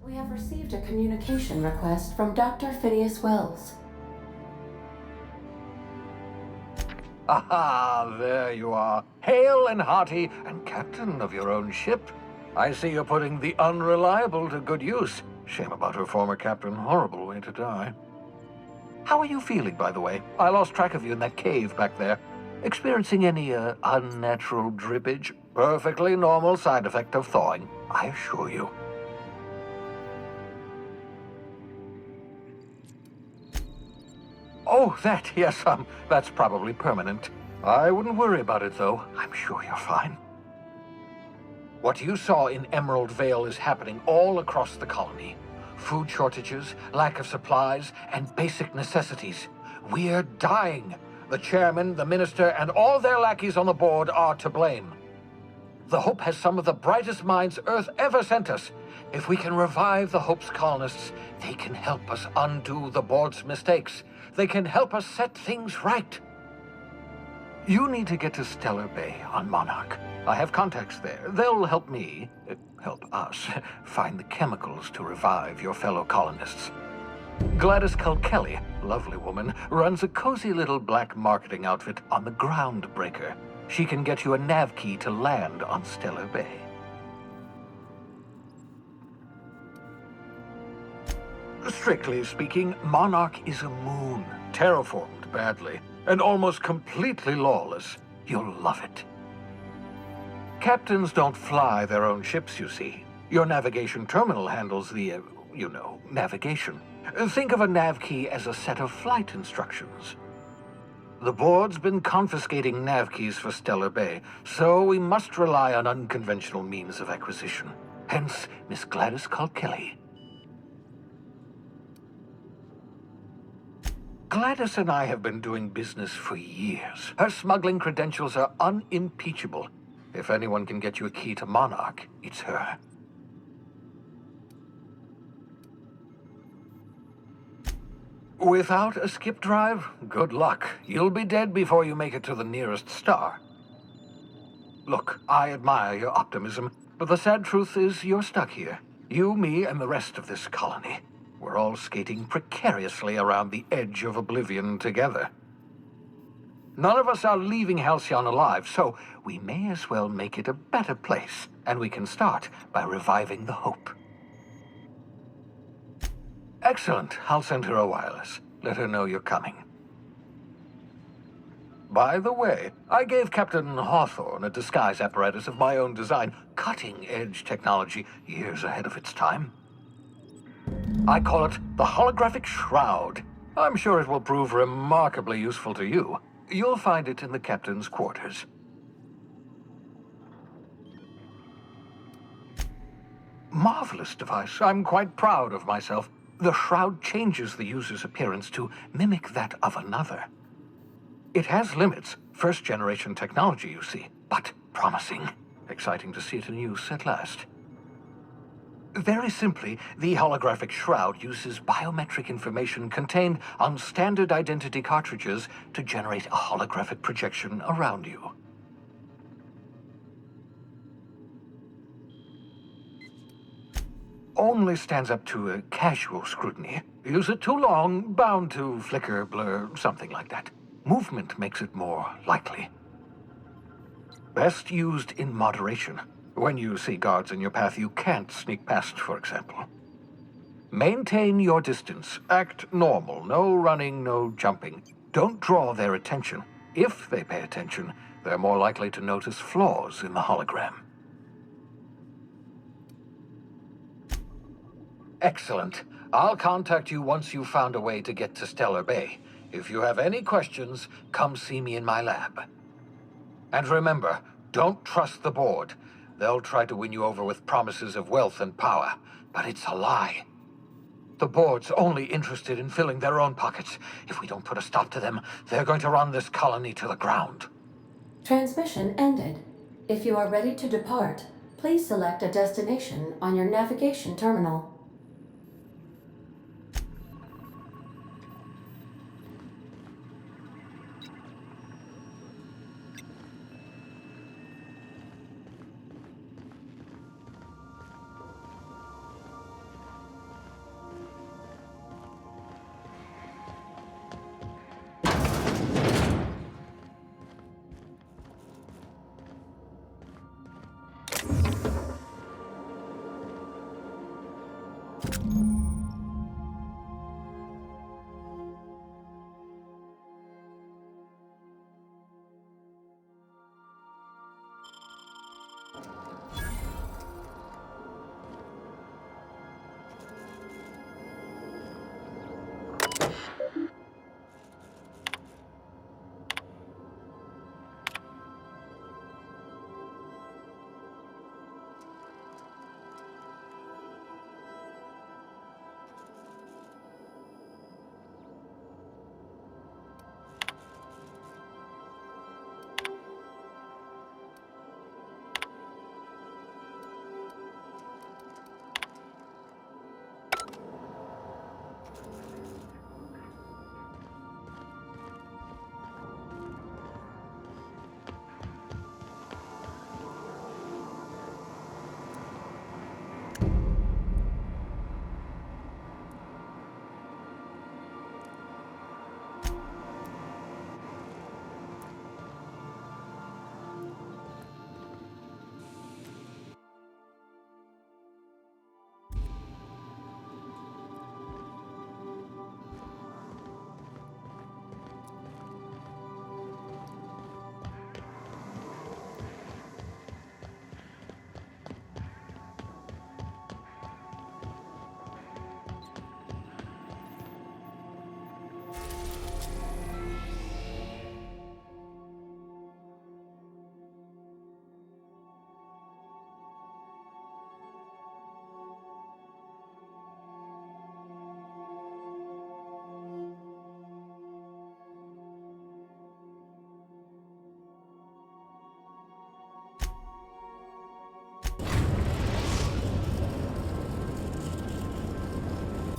We have received a communication request from Dr. Phineas Wells. Aha, there you are. Hale and hearty, and captain of your own ship. I see you're putting the Unreliable to good use. Shame about her former captain. Horrible way to die. How are you feeling, by the way? I lost track of you in that cave back there. Experiencing any, unnatural drippage? Perfectly normal side effect of thawing, I assure you. Oh, that, yes, that's probably permanent. I wouldn't worry about it, though. I'm sure you're fine. What you saw in Emerald Vale is happening all across the colony. Food shortages, lack of supplies, and basic necessities. We're dying. The chairman, the minister, and all their lackeys on the board are to blame. The Hope has some of the brightest minds Earth ever sent us. If we can revive the Hope's colonists, they can help us undo the board's mistakes. They can help us set things right. You need to get to Stellar Bay on Monarch. I have contacts there. They'll help me, help us, find the chemicals to revive your fellow colonists. Gladys Culkelly, lovely woman, runs a cozy little black marketing outfit on the Groundbreaker. She can get you a nav key to land on Stellar Bay. Strictly speaking, Monarch is a moon, terraformed badly, and almost completely lawless. You'll love it. Captains don't fly their own ships, you see. Your navigation terminal handles the, navigation. Think of a nav key as a set of flight instructions. The board's been confiscating nav keys for Stellar Bay, so we must rely on unconventional means of acquisition. Hence, Miss Gladys Culkelly. Gladys and I have been doing business for years. Her smuggling credentials are unimpeachable. If anyone can get you a key to Monarch, it's her. Without a skip drive, good luck. You'll be dead before you make it to the nearest star. Look, I admire your optimism, but the sad truth is you're stuck here. You, me, and the rest of this colony. We're all skating precariously around the edge of oblivion together. None of us are leaving Halcyon alive, so we may as well make it a better place, and we can start by reviving the Hope. Excellent. I'll send her a wireless. Let her know you're coming. By the way, I gave Captain Hawthorne a disguise apparatus of my own design, cutting-edge technology years ahead of its time. I call it the Holographic Shroud. I'm sure it will prove remarkably useful to you. You'll find it in the captain's quarters. Marvelous device. I'm quite proud of myself. The shroud changes the user's appearance to mimic that of another. It has limits, first-generation technology, you see, but promising. Exciting to see it in use at last. Very simply, the holographic shroud uses biometric information contained on standard identity cartridges to generate a holographic projection around you. Only stands up to a casual scrutiny. Use it too long, bound to flicker, blur, something like that. Movement makes it more likely. Best used in moderation. When you see guards in your path you can't sneak past, for example. Maintain your distance. Act normal. No running, no jumping. Don't draw their attention. If they pay attention, they're more likely to notice flaws in the hologram. Excellent. I'll contact you once you've found a way to get to Stellar Bay. If you have any questions, come see me in my lab. And remember, don't trust the board. They'll try to win you over with promises of wealth and power, but it's a lie. The board's only interested in filling their own pockets. If we don't put a stop to them, they're going to run this colony to the ground. Transmission ended. If you are ready to depart, please select a destination on your navigation terminal.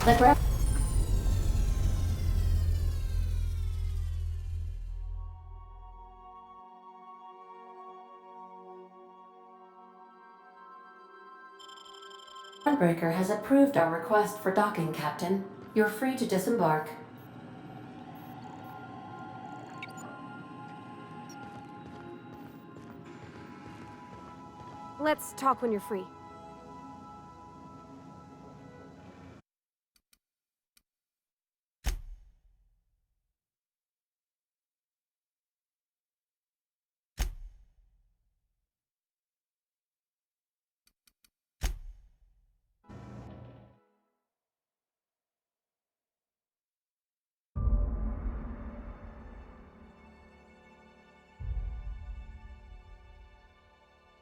The Groundbreaker has approved our request for docking, Captain. You're free to disembark. Let's talk when you're free.